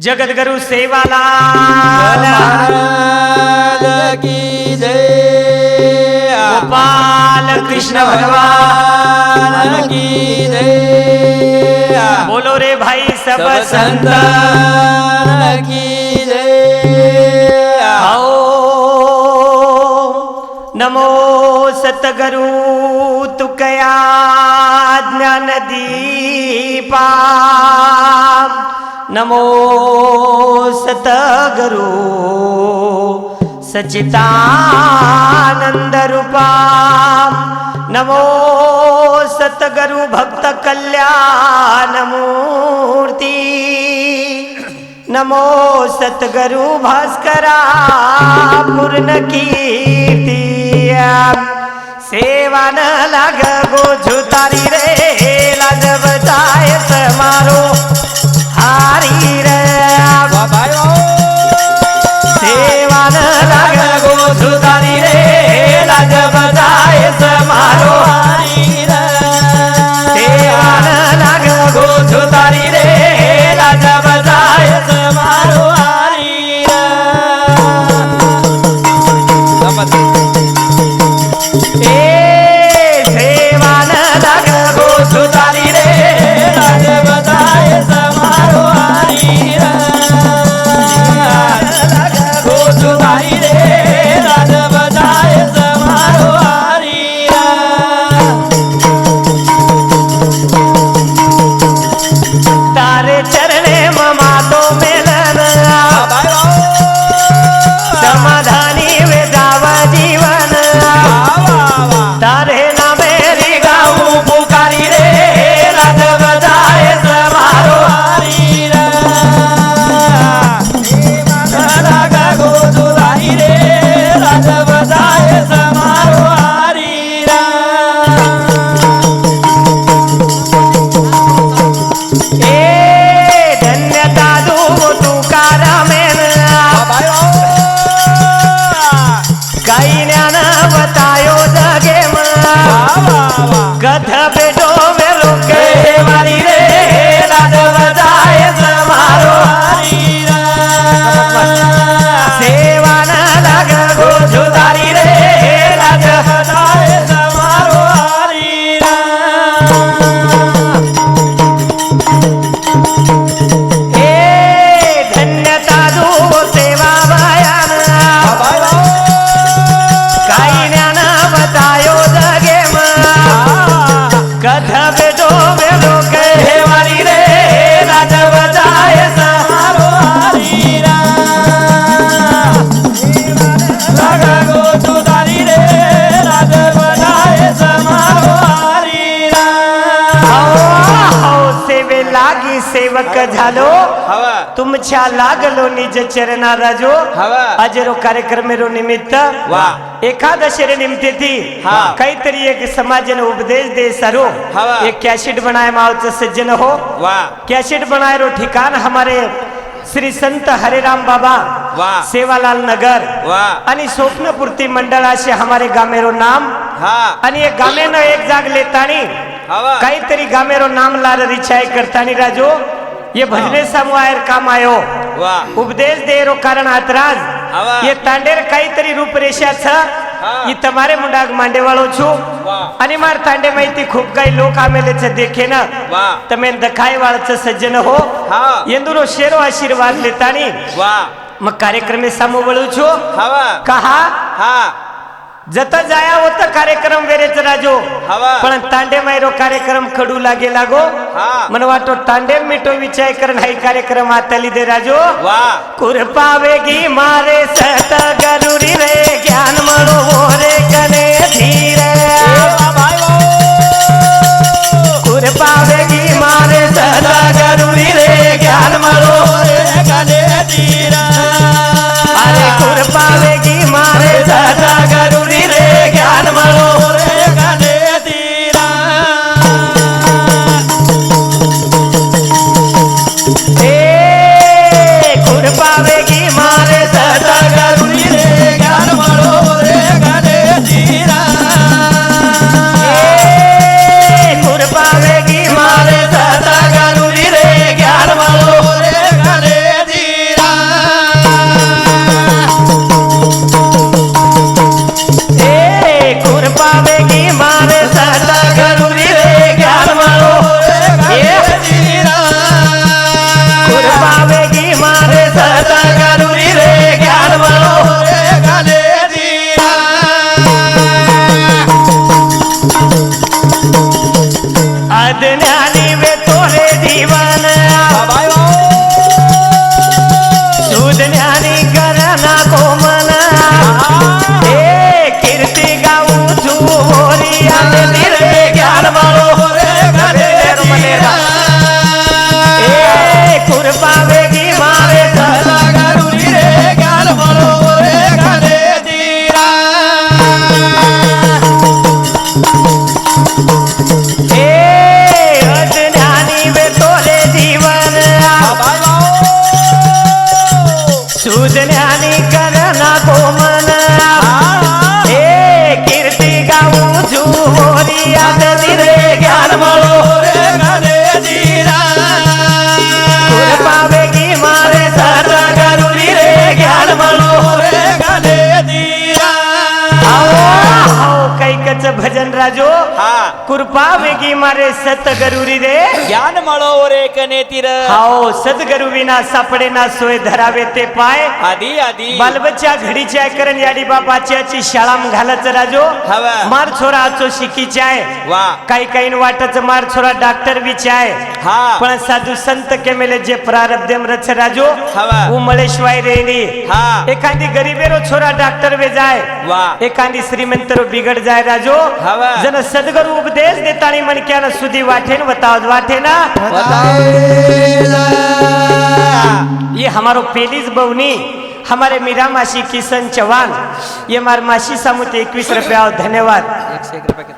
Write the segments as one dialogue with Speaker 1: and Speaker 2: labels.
Speaker 1: जगद्गुरु सेवालाल
Speaker 2: की जय।
Speaker 1: गोपाल कृष्ण भगवान
Speaker 2: की जय।
Speaker 1: बोलो रे भाई सब
Speaker 2: संतान की जय।
Speaker 1: आओ नमो सतगुरु तुकया ज्ञान दीपा नमो सतगुरु सच्चिदानंद रूपा नमो सतगुरु भक्त कल्याण मूर्ति नमो सतगुरु भास्करा पूर्ण कीर्ति सेवा न लाग गोझुतारी रे लाज बचाए समारो हारी रे सेवा न लाग गोझुतारी रे लाज बचाए समारो हारी रे सेवा न लाग गोझुतारी रे लाज बचाए समारो हारी रे सेवा न लाग गोझुतारी रे लाज बचाए समारो हारी रे गोझुतारी रे लाज बचाए समारो हारी तारे चरणे ममा तो मिलन समाधानी वेदाव जीवन तारे नामे री गाऊ पुकारी रे लाज बजाए समारो हारी रे लागा गोझुतारी रे लाज बजाए समारो हारी रे ए धन्यता दू तुकार मेन काही ज्ञान बतायो जगे कथ बेटो मेरो के मारी रे लाज बजाए समारो हारी रे सेवा न लाग गोझुतारी रे लाज बजाए समारो हारी रे ए धन्यता दू सेवा बयान काही ज्ञान बतायो जगे कथ बेटो मेरो के मारी रे लाज बजाए समारो हारी रे लागा गोझुतारी रे लाज बजाए समारो हारी रे सेवे लागी सेवक झालो
Speaker 2: हवा
Speaker 1: तुमच्या लागलो निज चरणा राजो
Speaker 2: हवा
Speaker 1: अजरो कार्यक्रम निमित्त
Speaker 2: वा
Speaker 1: एकादशी निमित्ती
Speaker 2: हा.
Speaker 1: काहीतरी एक समाजन उपदेश दे सरो
Speaker 2: हवा.
Speaker 1: एक कैसेट बनाए मावच सज्जन हो
Speaker 2: वाह
Speaker 1: कैसेट बनाए रो ठिकान हमारे श्री संत हरिराम बाबा
Speaker 2: वाह
Speaker 1: सेवालाल नगर
Speaker 2: वाह
Speaker 1: आणि स्वप्नपूर्ती मंडळाचे हमारे गामेरो नाम
Speaker 2: हा
Speaker 1: आणि एक गामेनं एक जाग लेतानी
Speaker 2: हवा
Speaker 1: काहीतरी गामेरो नाम लार रिचाय करतानी राजो ये भजने समवायर काम आयो
Speaker 2: वाह
Speaker 1: उपदेश दे रो कारण आतराज
Speaker 2: हवा.
Speaker 1: ये तांडेर काहीतरी रूपरेषा छ
Speaker 2: हा.
Speaker 1: ई તમારે મુંડાગ માંડેવાળો છું
Speaker 2: वाह
Speaker 1: आणि मार तांडे माहिती खूप काही लोक आमेले छ देखे ना
Speaker 2: वाह
Speaker 1: तमे दखाय वाळच सज्जन हो
Speaker 2: हा
Speaker 1: येंदुरो शेरो आशीर्वाद लेतानी
Speaker 2: वाह
Speaker 1: मग कार्यक्रमे सामो वळू छु
Speaker 2: हवा
Speaker 1: कहा
Speaker 2: हा
Speaker 1: जत जाया होत कार्यक्रम वेरेच राजो
Speaker 2: हवा
Speaker 1: पण तांडे मायरो कार्यक्रम खडू लागे लागो
Speaker 2: हा
Speaker 1: मन वाटो तांडे मिटो विचार करण हाई कार्यक्रम आतली दे राजो
Speaker 2: वाह
Speaker 1: कुरपावेगी मारे सत गरुरी रे ज्ञान मळो रे कने धीरे कुरपावेगी मारे सत गरुरी रे ज्ञान मळो रे कने धीरे अरे कुरपावेगी मारे सत गरुरी रे ज्ञान मळो रे कने धीरे ए कुरपावेगी मारे सत गरुरी रे ज्ञान मळो रे कने धीरे कुरपावेगी मारे सत गरुरी रे ज्ञान मळो रे कने तुझ्यानी करना गोमन ए कीर्ती गाऊ झुमोरी आदली रे ज्ञान मळो रे गणेतीरा पावेगी मारे सदा गरुरी रे ज्ञान मळो रे गणेतीरा आओ कैकच भजन राजो कृपा वेगी मारे सत गरुरी रे
Speaker 2: ज्ञान मळो रे कनेतीर
Speaker 1: हाओ सदगरु विना सापडे ना सोय धरावे ते पाय
Speaker 2: आधी आधी
Speaker 1: बालबच्चा घडीच्या करण याडी बापाची शाळा घालच राजो
Speaker 2: हवा
Speaker 1: मार छोरा आचो शिकीचे आहे
Speaker 2: वा
Speaker 1: काही काही वाटच मार छोरा डॉक्टर विचे आहे
Speaker 2: हा
Speaker 1: पण साधू संत के मेले जे प्रारब्धम रच राजो
Speaker 2: हवा
Speaker 1: उमळेश्वाय रेनी
Speaker 2: हा
Speaker 1: एखादी गरीबेरो छोरा डॉक्टर वे जाय
Speaker 2: वा
Speaker 1: एखादी श्रीमंतरो बिगड जाय राजो
Speaker 2: हवा
Speaker 1: जन सदगुरु उपदेश देतानी मनक्यान सुधी वाटेन बतावत वाटे ना ये हमारो पेलीज बवनी हमारे मीरा मासी किशन चौहान ये मार मासी सामुत 21 रुपया और धन्यवाद
Speaker 2: 101 रुपये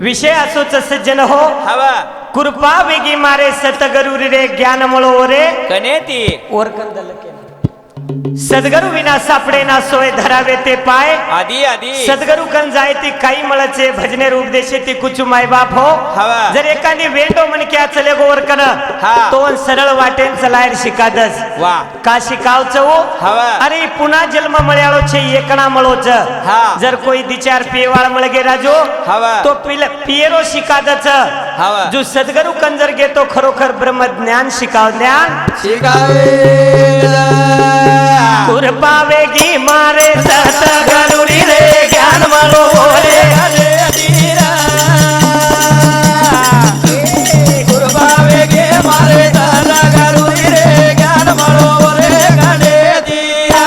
Speaker 1: विषय असोच सज्जन हो
Speaker 2: हवा
Speaker 1: कृपा वेगी मारे सतगुरु रे ज्ञान मळो रे
Speaker 2: कनेती
Speaker 1: और कंदल के सदगुरु विना सापडे ना सोय धरावे ते पाय
Speaker 2: आधी आधी
Speaker 1: सदगुरु कन जाय ती काही मळचे भजने उपदेशे ती कुछ माय बाप हो
Speaker 2: हवा
Speaker 1: जर एखादी वेंडो मन क्या चले गोवर कन
Speaker 2: हा
Speaker 1: तो सरळ वाटेन चलायर शिकादस
Speaker 2: वा
Speaker 1: का शिकावच हो
Speaker 2: हवा
Speaker 1: अरे पुन्हा जन्म मळ्याळो छे एकणा मळोच
Speaker 2: हा
Speaker 1: जर कोई दिचार पियवाळ मळगे राजो
Speaker 2: हवा
Speaker 1: तो पियरो शिकादच
Speaker 2: हवा
Speaker 1: जो सदगुरु कंजर घेतो खरोखर ब्रह्म ज्ञान शिकाव ज्ञान कृपा वेगी मारे सतगुरु रे ज्ञान मळो रे गणेतीरा कृपा वेगी मारे सतगुरु रे ज्ञान मळो रे गणेतीरा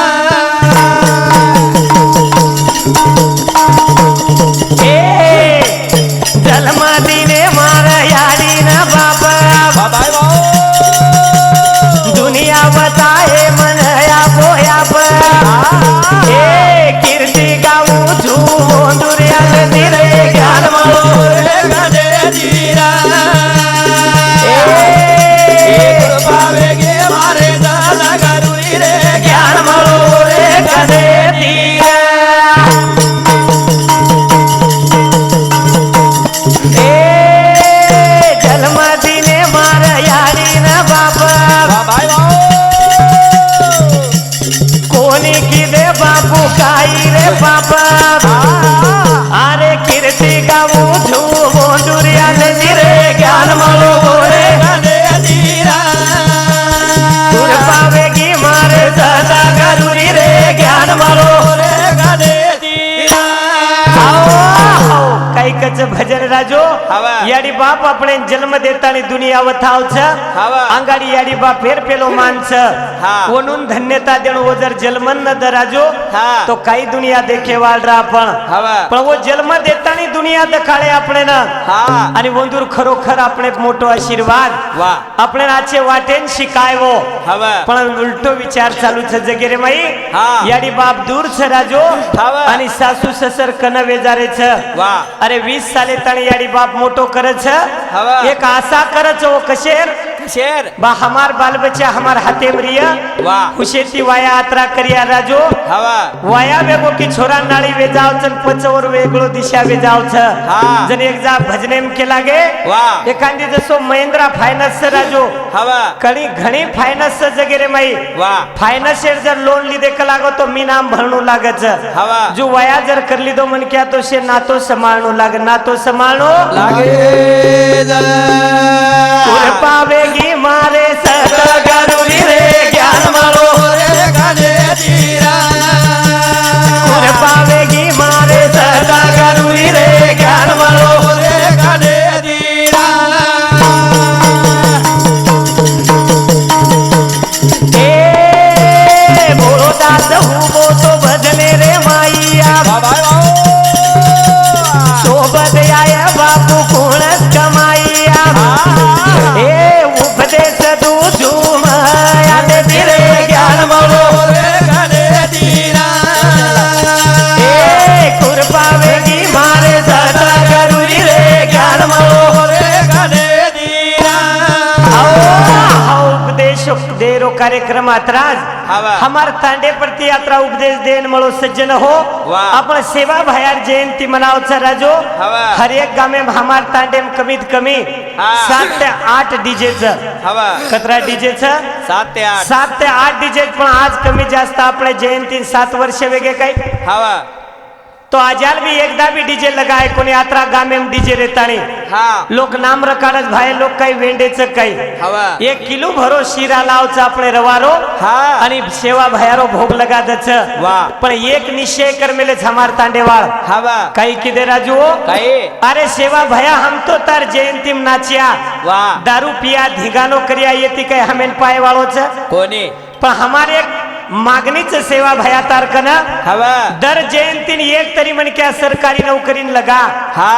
Speaker 1: ए जन्म दिने मार याडी ना बाबा
Speaker 2: बाय
Speaker 1: दुनिया बताए मन या बोया ए कीर्ती गाऊ झूमो दुर्या रे ज्ञान मळो रे गणेतीरा कृपा वेगे मारे दादा गरुरी रे ज्ञान मळो रे गणेतीरा ए जन्म दिने मार यारी ना बाबा कोणी की दे बापू काही रे बाबा अरे कीर्ती गाऊ झूमो दुर्या रे ज्ञान मळो रे गणेतीरा कृपा वेगी मारे सदा गरुरी रे ज्ञान मळो रे गणेतीरा कैकच भजन राजो
Speaker 2: हवा
Speaker 1: याडी बाप આપણે जन्म देतानी दुनिया वथाव छ
Speaker 2: हवा
Speaker 1: अंगाडी याडी बाप फेर पेलो मानस
Speaker 2: हा
Speaker 1: कोणून धन्यता देणो वो जर जन्मन न दराजो
Speaker 2: हा
Speaker 1: तो काही दुनिया देखे वाळरा आपण
Speaker 2: हवा
Speaker 1: पण वो जन्म देतानी दुनिया दखाळे આપણે न
Speaker 2: हा
Speaker 1: आणि वंदूर खरोखर આપણે मोठो आशीर्वाद
Speaker 2: वा
Speaker 1: આપણે आचे वाटेन शिकायवो
Speaker 2: हवा
Speaker 1: पण उलटो विचार चालू छ जगेरे माई
Speaker 2: हा
Speaker 1: याडी बाप दूर छ राजो
Speaker 2: हवा
Speaker 1: आणि सासू ससर कन वेजारे छ
Speaker 2: वा
Speaker 1: अरे 20 साले ताणी याडी बाप मोटो करे छ
Speaker 2: हवा
Speaker 1: एक आशा करे छ वो कशेर
Speaker 2: शेर
Speaker 1: बा हमार बाल बच्चा हमार हाथे मरिया
Speaker 2: वा
Speaker 1: हुशेती वाया यात्रा करिया राजो
Speaker 2: हवा
Speaker 1: वाया वेगो की छोरा नाळी वे जाव चन पचवर वेगळो दिशा वे जाव छ
Speaker 2: हा
Speaker 1: जन एक जा भजनेम केला गे
Speaker 2: वा
Speaker 1: एखादी जसो महिंद्रा फायनान्स राजो
Speaker 2: हवा
Speaker 1: कणी घणी फायनान्स जगेरे माई
Speaker 2: वा
Speaker 1: फायनान्शियल जर लोन लीधे का लागो तो मी नाम भरणू लागत
Speaker 2: हवा
Speaker 1: जो वया जर कर लीधो मन क्या तो से नातो संभाळणो लाग नातो संभाळणो
Speaker 2: लागे
Speaker 1: पावेगी मारे सतगुरु रे ज्ञान मळो रे गणेतीरा पावेगी मारे सतगुरु रे ज्ञान मळो रे गणेतीरा ए बोलो दास हुबो तो भजने रे माईया सोबत आया बापू कोणच कमाईया ए उपदेश तू कार्यक्रम अतराज
Speaker 2: हवा।
Speaker 1: हमार तांडे प्रति यात्रा उपदेश देन मळो सज्जन हो
Speaker 2: वा।
Speaker 1: आपण सेवा भयार जयंती मनावचा राजो
Speaker 2: हवा।
Speaker 1: हर एक गामे हमार तांडे कमीत कमी
Speaker 2: हा।
Speaker 1: 7 ते 8 डीजेच
Speaker 2: हवा
Speaker 1: कतरा डीजेच
Speaker 2: 7 ते 8
Speaker 1: 7 ते 8 डीजे पण आज कमी जास्त आपल्या जयंती 7 वर्ष वेगे काही
Speaker 2: हवा
Speaker 1: तो आजाल भी एकदा भी डीजे लगाए कोणी यात्रा गामे में डीजे रेताणी
Speaker 2: हा
Speaker 1: लोक नाम रकाडच भाई लोक काही वेंडेच काही
Speaker 2: हवा
Speaker 1: 1 किलो भरो शिरा लावचा आपले रवारो
Speaker 2: हा
Speaker 1: आणि सेवा भयारो भोग लगा दच
Speaker 2: वा
Speaker 1: पण एक निश्चय कर मेले हमार तांडेवाळ
Speaker 2: हवा
Speaker 1: काही किदे राजू
Speaker 2: काही
Speaker 1: अरे सेवा भया हम तो तार जयंती में नाचिया
Speaker 2: वा
Speaker 1: दारू पिया धिगानो करिया येती काही हमेन पाय वाळोच
Speaker 2: कोणी
Speaker 1: पण हमारे मागणीच सेवा भया तारकन
Speaker 2: हवा
Speaker 1: दर जयंती एक तरी मन क्या सरकारी नौकरीन लगा
Speaker 2: हा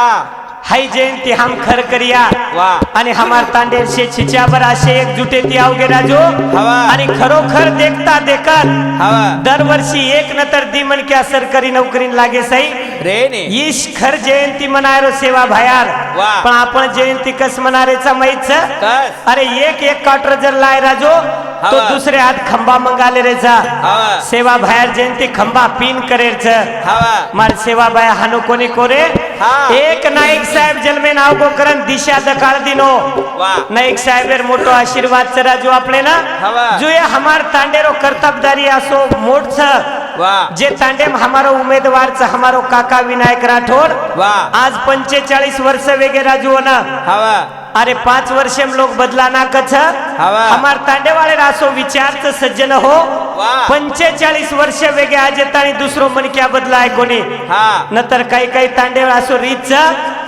Speaker 1: हाई जयंती हम खर करिया
Speaker 2: वा
Speaker 1: आणि हमार तांडेर से छिच्यावर असे एकजुटे ती आवगे राजू
Speaker 2: हवा
Speaker 1: आणि खरोखर देखता देखत
Speaker 2: हवा
Speaker 1: दरवर्षी एक नतर दी मन क्या सरकारी नौकरीन लागे सही
Speaker 2: रेने
Speaker 1: ईश खर जयंती मनायरो सेवा भयार
Speaker 2: वा
Speaker 1: पण आपण जयंती कस मनारेचा माहित
Speaker 2: कस
Speaker 1: अरे एक काटर जर लाय राजो तो
Speaker 2: हवा।
Speaker 1: दुसरे हात खंबा मंगाले रेचा
Speaker 2: हवा
Speaker 1: सेवा भयार जयंती खंबा पिन करेच
Speaker 2: हवा
Speaker 1: मार सेवा भया हानो कोणी कोरे
Speaker 2: हा।
Speaker 1: एक नाईक साहेब जन्मे नाव को करन दिशा दकाळ दिनो
Speaker 2: वा
Speaker 1: नाईक साहेबेर मोठो आशीर्वाद चरा जो आपले ना
Speaker 2: हवा
Speaker 1: जो ये हमार तांडेरो कर्तबदारी असो मोठ छ
Speaker 2: वा
Speaker 1: जे तांडेम हमारो उमेदवार छ हमारो काका विनायक राठोड
Speaker 2: वा
Speaker 1: आज 45 वर्ष वेगे राजू ना
Speaker 2: हवा
Speaker 1: अरे 5 वर्ष में लोग बदला ना कछ
Speaker 2: हवा
Speaker 1: हमार तांडेवाळे रासो विचारच सज्जन हो
Speaker 2: वा
Speaker 1: 45 वर्ष वेगे आज ताणी दुसरो मन क्या बदला आहे कोणी
Speaker 2: हा
Speaker 1: नंतर काही काही तांडेव असो रीत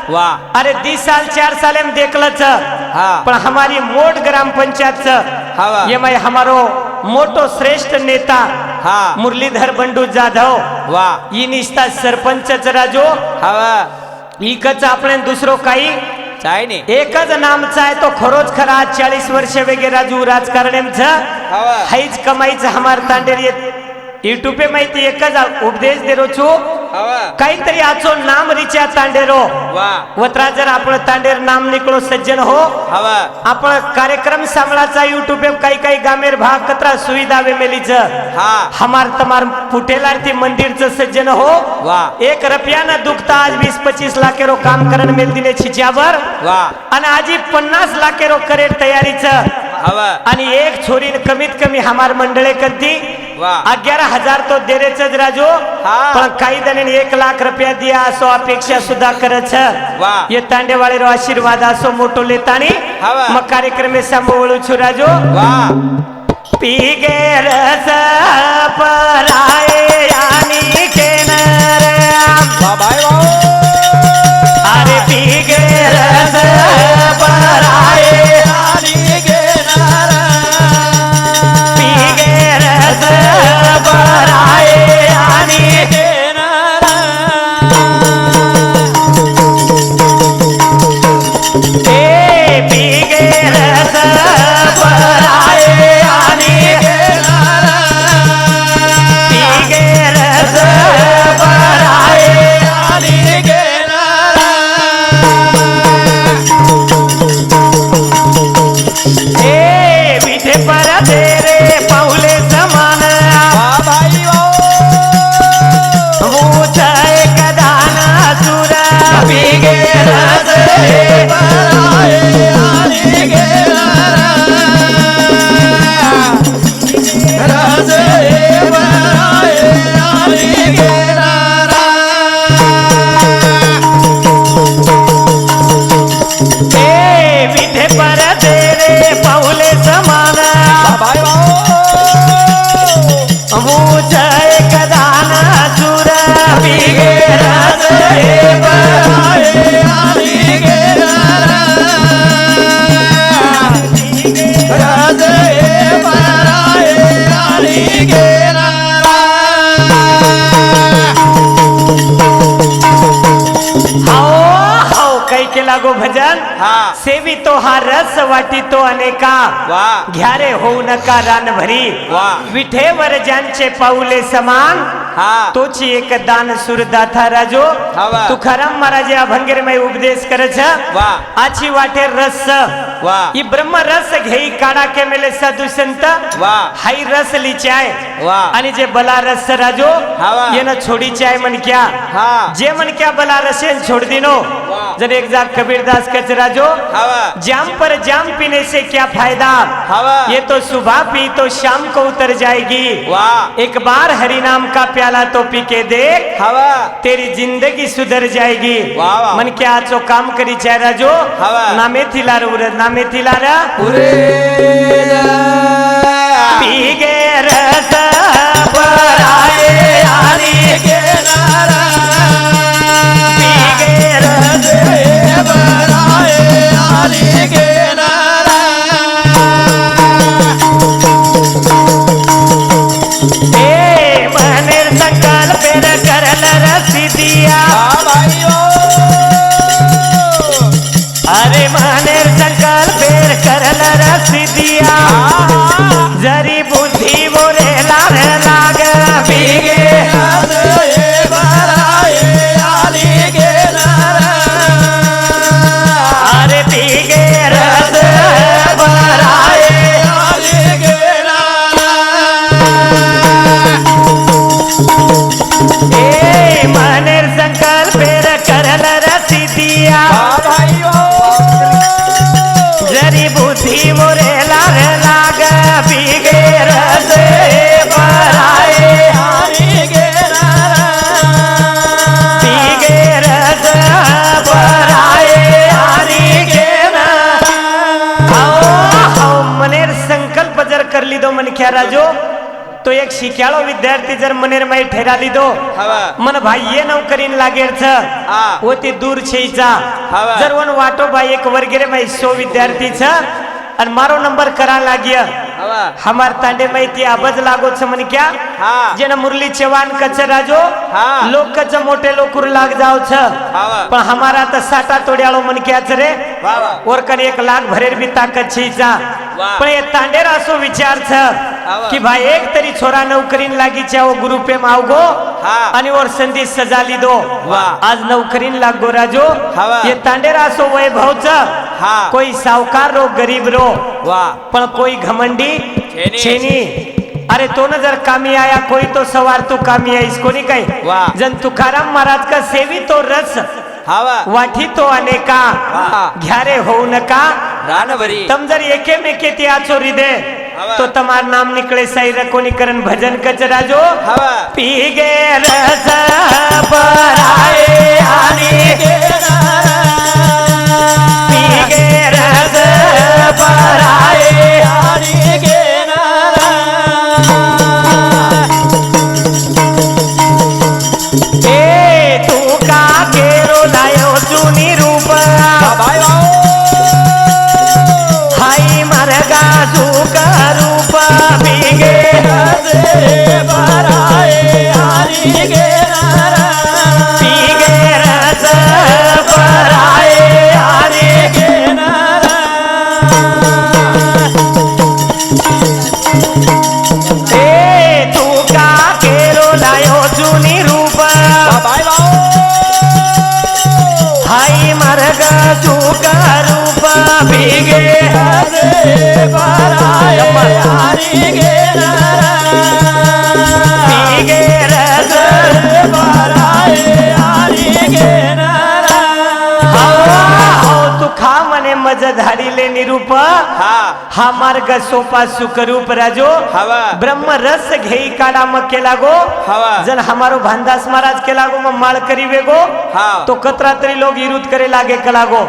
Speaker 2: वा
Speaker 1: अरे 20 साल 4 साल में देखलच
Speaker 2: हा
Speaker 1: पण हमारी मोट ग्राम पंचायत
Speaker 2: हवा
Speaker 1: ये मैं हमारो मोटो श्रेष्ठ नेता
Speaker 2: हा
Speaker 1: मुरलीधर बंडू जाधव
Speaker 2: वा
Speaker 1: ई निष्ठा सरपंच राजो
Speaker 2: हवा
Speaker 1: इकच आपण दुसरो काही
Speaker 2: काय नाही
Speaker 1: एकच नामचा आहे तो खरोच खरा 40 वर्ष वेगे राजू राजकारणेमच
Speaker 2: हवा
Speaker 1: हाईच कमाईच हमार तांडेर युट्यूब पे माहिती एकच उपदेश देरो छु
Speaker 2: हवा
Speaker 1: काहीतरी आचो नाम रिचा तांडेरो
Speaker 2: वा
Speaker 1: वत्रा जर आपण तांडेर नाम निकलो सज्जन हो
Speaker 2: हवा
Speaker 1: आपण कार्यक्रम सांभळाचा युट्यूब पे काही काही गामेर भाग कतरा सुविधा वे मेलीच
Speaker 2: हा
Speaker 1: हमार तमार फुटेलार ती मंदिरच सज्जन हो
Speaker 2: वा
Speaker 1: 1 रुपया न दुखता आज 20-25 लाखेरो काम करण मेल दिले छिच्यावर
Speaker 2: वा
Speaker 1: आणि आजी 50 लाखेरो करेर तयारीच
Speaker 2: हवा
Speaker 1: आणि एक छोरीन कमीत कमी हमार मंडळे करती
Speaker 2: वा
Speaker 1: 11,000 तो देरेच राजो
Speaker 2: हा
Speaker 1: पण काही जण 1 लाख रुपया दिया असो अपेक्षा सुद्धा करच
Speaker 2: वा
Speaker 1: ये तांडेवाळे रो आशीर्वाद असो मोठो लेतानी
Speaker 2: हवा
Speaker 1: मग कार्यक्रमे सांभाळू छु राजो
Speaker 2: वा
Speaker 1: पीगे रस पराये आणि केनर
Speaker 2: वा बाय वा
Speaker 1: अरे पीगे रस पराये
Speaker 2: आणि घेणार
Speaker 1: पीगे रस पराये आणि
Speaker 2: घेणार
Speaker 1: ए पीगे रस पराये आणि पीगे रस पराये
Speaker 2: आणि घेणार
Speaker 1: ए विठे पर दे रे पाऊले समान
Speaker 2: वा बाई वा
Speaker 1: ऊंच एक दान सुर पीगे रस
Speaker 2: पराये आणि घेणार रस पराये आणि घेणार
Speaker 1: ए विठे पर दे रे पाऊले समान
Speaker 2: बाय वा
Speaker 1: ऊंच एक दान सुर पीगे रस
Speaker 2: पराये आणि घेणार रस पराये आणि घेणार
Speaker 1: हाओ हाओ काही केला गो भजन
Speaker 2: हा
Speaker 1: सेवी तो हा रस वाटी तो अनेका
Speaker 2: वा
Speaker 1: घ्यारे होऊ नका रान भरी
Speaker 2: वा
Speaker 1: विठेवर ज्यांचे पाऊले समान
Speaker 2: हा
Speaker 1: तोची एक दान सुरदाथा राजो
Speaker 2: हवा.
Speaker 1: तुकाराम महाराज अभंगेरमय उपदेश करे छ
Speaker 2: वा
Speaker 1: आची वाटे रस
Speaker 2: वा
Speaker 1: ई ब्रह्म रस घेई काढा के मेले साधू संत
Speaker 2: वा
Speaker 1: हाई रस लिचाय
Speaker 2: वा
Speaker 1: आणि जे बला रस राजो
Speaker 2: हवा.
Speaker 1: ये न छोड़ी चाय मन क्या
Speaker 2: हा
Speaker 1: जे मन क्या बला रसेन छोड़ दिनो
Speaker 2: वा.
Speaker 1: जन एक जाग कबीरदास कच राजो
Speaker 2: हवा
Speaker 1: जाम पर जाम पीने से क्या फायदा
Speaker 2: हवा
Speaker 1: ये तो सुबह पी तो शाम को उतर जाएगी
Speaker 2: वाह
Speaker 1: एक बार हरि नाम का प्याला तो पी के देख
Speaker 2: हवा
Speaker 1: तेरी जिंदगी सुधर जाएगी
Speaker 2: वाह, वाह.
Speaker 1: मन क्या आचो काम करी चाय राजो
Speaker 2: हवा.
Speaker 1: नामे थिला रे नामे थिला रा
Speaker 2: पुरे
Speaker 1: पी गे रस पराए हरि
Speaker 2: के नारा
Speaker 1: पी गे रस
Speaker 2: बराए हरि के नारा
Speaker 1: ए मनेर संकल्प पेर करल रसी दिया
Speaker 2: भाइयों
Speaker 1: अरे मनेर संकल्प पेर करल रसी दिया जरी बुद्धि मोरे लाग लाग पीगे अरे पीगे रस बराए ए मनेर संकल्प पेर करल रसी दिया जरी बुद्धि मोरे लाग लाग पीगे रस बराए पीगे रस बराए हरि के आओ मनेर संकल्प जर कर ली दो मन क्या राजो तो एक शिक्याळो विद्यार्थी जर मनेर माई ठेरा ली दो मन भाई ये नौकरीन लागेल छ वो ती दूर छईचा
Speaker 2: हवा.
Speaker 1: जर वन वाटो भाई एक वर्गेरे माई 100 विद्यार्थी छ और मारो नंबर करा लागिया हमार तांडे में ती आबज लागो छ मन क्या
Speaker 2: हाँ.
Speaker 1: जेना मुरली चौहान कच राजो
Speaker 2: हाँ.
Speaker 1: लोक कच मोटे लोकुर लाग जाओ छ
Speaker 2: हाँ.
Speaker 1: पण हमारा त साटा तोड्याळो मन क्या छ रे
Speaker 2: वाह.
Speaker 1: और कन 1 लाख भरेर भी ताकत छईचा
Speaker 2: वाह.
Speaker 1: पण ये तांडेर असो विचार छ
Speaker 2: वाह.
Speaker 1: कि भाई एक तरी छोरा नौकरीन लागी चा वो गुरु पे मावगो
Speaker 2: हाँ.
Speaker 1: आणि और संधी सजा ली दो
Speaker 2: वाह.
Speaker 1: आज नौकरीन लागो राजो
Speaker 2: वाह.
Speaker 1: ये तांडेर असो वैभव छ
Speaker 2: हाँ.
Speaker 1: कोई सावकार रो गरीब रो
Speaker 2: वाह
Speaker 1: पण कोई घमंडी
Speaker 2: छेनी.
Speaker 1: छेनी अरे तो न जर कामी आया कोई तो सवार तो कामी आहे इसको नहीं काही
Speaker 2: वाह.
Speaker 1: जन तुकाराम महाराज का सेवी तो रस
Speaker 2: हवा
Speaker 1: वाठी तो अनेका
Speaker 2: वाह.
Speaker 1: घ्यारे होऊ नका
Speaker 2: रानभरी
Speaker 1: तम जर एके मेके ते आचो हृदय
Speaker 2: हवा.
Speaker 1: तो तमार नाम निकले साई रकोनी करन भजन कच राजो
Speaker 2: हवा
Speaker 1: पी गे रस पराए हरि के पी गे रस पराए
Speaker 2: हरि के
Speaker 1: ए तू का केरो लायो चुनी रूप हाई मरगा सुख रूप पीगे पीगे रस पराए हरि के ए तू का केरो लायो चुनी रूप हाई मरग सुख रूप पीगे पीगे रस हो तू खा मने मजधारी ले निरूप हा मार्ग सोपा सुखरूप राजो
Speaker 2: हवा.
Speaker 1: ब्रह्म रस घेई काढा मग केला गो
Speaker 2: हवा.
Speaker 1: जन हमारो भानदास महाराज केला गो मग माळ करी वेगो
Speaker 2: हाँ.
Speaker 1: तो कतरा तरी लोग इरुद करे लागे कलागो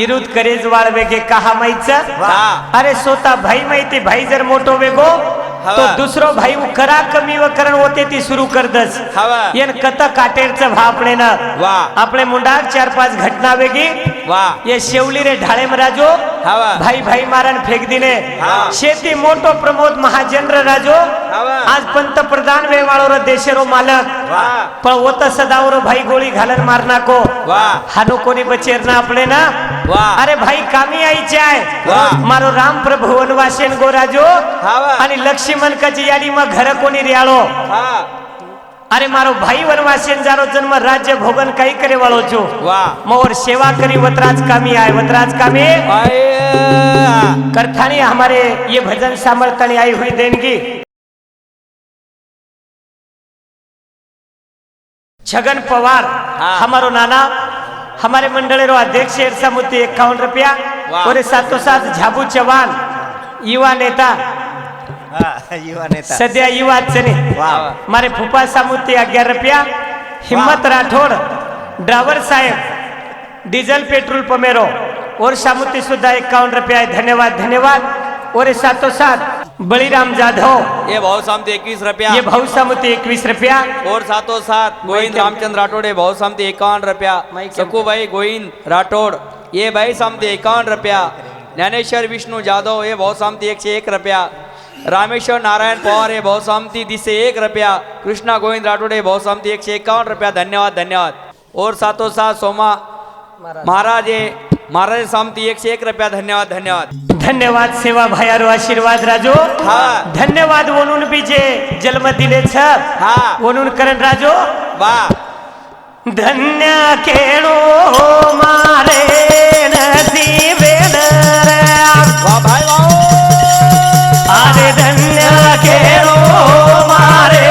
Speaker 1: इरुद करेज वाळ वेगे कहा माहित
Speaker 2: हाँ.
Speaker 1: अरे सोता भाई माहिती भाई जर मोठो वेगो तो
Speaker 2: हवा.
Speaker 1: दुसरो भाई करा कमी व करण होते ती सुरू कर दस
Speaker 2: हवा.
Speaker 1: येन कत काटेरच भापणे न
Speaker 2: वाह.
Speaker 1: आपले मुंडाक 4-5 घटना वेगी
Speaker 2: वाह
Speaker 1: ये शेवली रे ढाळे मराजो
Speaker 2: हवा.
Speaker 1: भाई भाई मारन फेक दिने
Speaker 2: हाँ.
Speaker 1: शेती मोटो प्रमोद महाजन राजो
Speaker 2: हवा.
Speaker 1: आज पंतप्रधान वेवाळो रो देशेरो मालक
Speaker 2: वाह.
Speaker 1: पण होत सदावर भाई गोळी घालन मारना को
Speaker 2: वाह.
Speaker 1: हानो कोणी बचेर ना आपले ना
Speaker 2: वाह.
Speaker 1: अरे भाई कामी आईचे आहे
Speaker 2: वाह.
Speaker 1: मारो राम प्रभु वनवासेन गो राजो
Speaker 2: हवा.
Speaker 1: आणि लक्ष्मण कची याडी मग घर कोणी रियाळो अरे मारो भाई वनवासी जारो जन्म राज्य भोगन कई करे वालो छो
Speaker 2: वाह
Speaker 1: मोर सेवा करी वतराज कामी आए वतराज कामी
Speaker 2: आए
Speaker 1: करथानी हमारे ये भजन सामर्थनी आई हुई देनगी छगन पवार
Speaker 2: हाँ।
Speaker 1: हमारो नाना हमारे मंडले रो अध्यक्ष इरसा मूर्ति 51 रुपया
Speaker 2: वाह।
Speaker 1: और साथों साथ झाबू चौहान युवा नेता
Speaker 2: युवा नेता
Speaker 1: सध्या युवा चने
Speaker 2: वाह
Speaker 1: मारे फूफा सामूर्ति 11 रुपया हिम्मत राठौड़ ड्राइवर साहेब डीजल पेट्रोल पमेरो और सामूर्ति सुधा 51 रुपया धन्यवाद धन्यवाद और साथों साथ बलिराम जाधव
Speaker 2: ये भाव सामती 21 रुपया
Speaker 1: ये भाऊ सामूर्ति 21 रुपया
Speaker 2: और साथों साथ गोविंद रामचंद्र राठौड़ ये भाव सामती 51 रुपया सकू भाई गोविंद राठौड़ ये भाई सामती 51 रुपया ज्ञानेश्वर विष्णु जाधव ये भाव सामती 101 रुपया रामेश्वर नारायण पवार ये भाव सामती दिसे 1 रुपया कृष्णा गोविंद राठौड़ ये भाव सामती 151 रुपया धन्यवाद धन्यवाद और साथों साथ सोमा महाराज ये महाराज सामती 101 रुपया धन्यवाद धन्यवाद
Speaker 1: धन्यवाद सेवा भायारो आशीर्वाद राजो
Speaker 2: हाँ।
Speaker 1: धन्यवाद वनून बीजे जन्म दिले छ
Speaker 2: हाँ।
Speaker 1: वनून करण राजो
Speaker 2: वाह
Speaker 1: धन्य केणो मारे नसीबे
Speaker 2: वाह भाई वाह
Speaker 1: अरे धन्य केणो मारे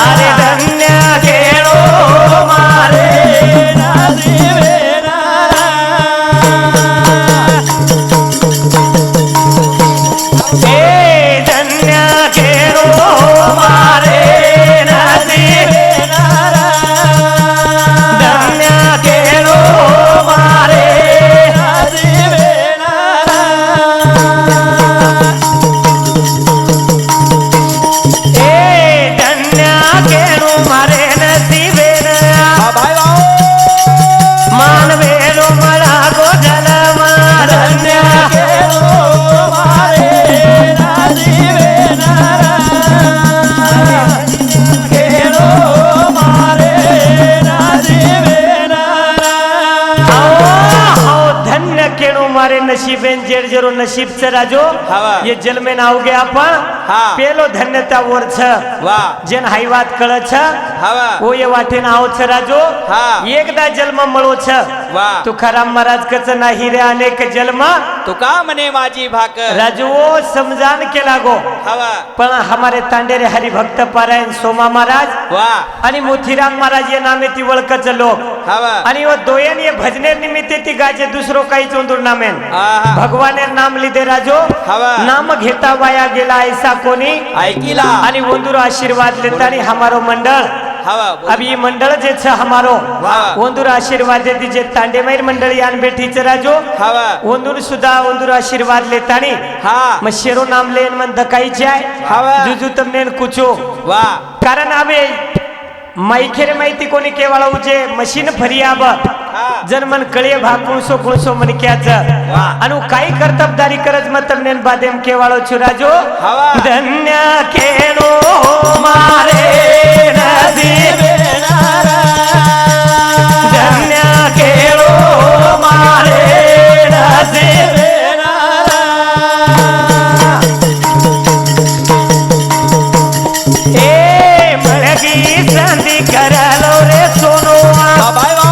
Speaker 1: अरे धन्य केणो मारे ए धन्य केणो मारे नसीबे धन्य केणो मारे ए धन्य केणो मारे नसीबे
Speaker 2: भाई वाह
Speaker 1: मानवेलो मला गो जलमा धन्य धन्य केणो मारे नशीबेन जेड जरो नशीब छ राजो
Speaker 2: हवा।
Speaker 1: ये जल में नाव गया पण
Speaker 2: हाँ।
Speaker 1: पेलो धन्यता वर छ
Speaker 2: वाह
Speaker 1: जेन हाई बात कळ छ
Speaker 2: हवा
Speaker 1: वो ये वाटे नाव छ राजो
Speaker 2: हाँ।
Speaker 1: एकदा जन्म मळो छ
Speaker 2: वाह
Speaker 1: तुकाराम महाराज कच नाही रे अनेक जन्म
Speaker 2: तुका मने माझी भाकर
Speaker 1: राजू वो समजान के लागो
Speaker 2: हवा
Speaker 1: पण हमारे तांडेरे हरिभक्त पारायण सोमा महाराज
Speaker 2: वाह
Speaker 1: आणि मोतीराम महाराज ये नामे ती वळकच लोक
Speaker 2: हवा
Speaker 1: आणि वो दोयन ये भजनेर निमित्ते ती गाजे दुसरो काही चोंदूर नामेन
Speaker 2: आहा
Speaker 1: भगवानेर नाम लिदे राजो
Speaker 2: हवा
Speaker 1: नाम घेता वाया गेला ऐसा कोणी
Speaker 2: ऐकिला
Speaker 1: आणि वंदुर आशीर्वाद लेतानी हमारो मंडळ
Speaker 2: हवा
Speaker 1: अब ये मंडळ जे छ हमारो
Speaker 2: वाह।
Speaker 1: वंदुर आशीर्वाद देती जे तांडेमैर मंडळ यान बेठी च राजो
Speaker 2: हवा
Speaker 1: वंदुर सुद्धा वंदुर आशीर्वाद लेतानी
Speaker 2: हा
Speaker 1: मशेरो नाम लेन मन दकाई जाय
Speaker 2: हवा।
Speaker 1: जुजू तमने कुछो
Speaker 2: वाह
Speaker 1: कारण आवे माईखेरे माहिती कोणी केवळ उजे मशीन फरी आब
Speaker 2: हा।
Speaker 1: जन मन कळे भाग कुणसो कुणसो मन क्याच
Speaker 2: वाह।
Speaker 1: अनु काही कर्तबदारी करज मत नेन बादेम केवाळो छुराजो
Speaker 2: हवा।
Speaker 1: धन्य केणो मारे नसीबे धन्य केणो मारे नसीबे ए मळगी संधी करलो रे सोनो
Speaker 2: भाई वाह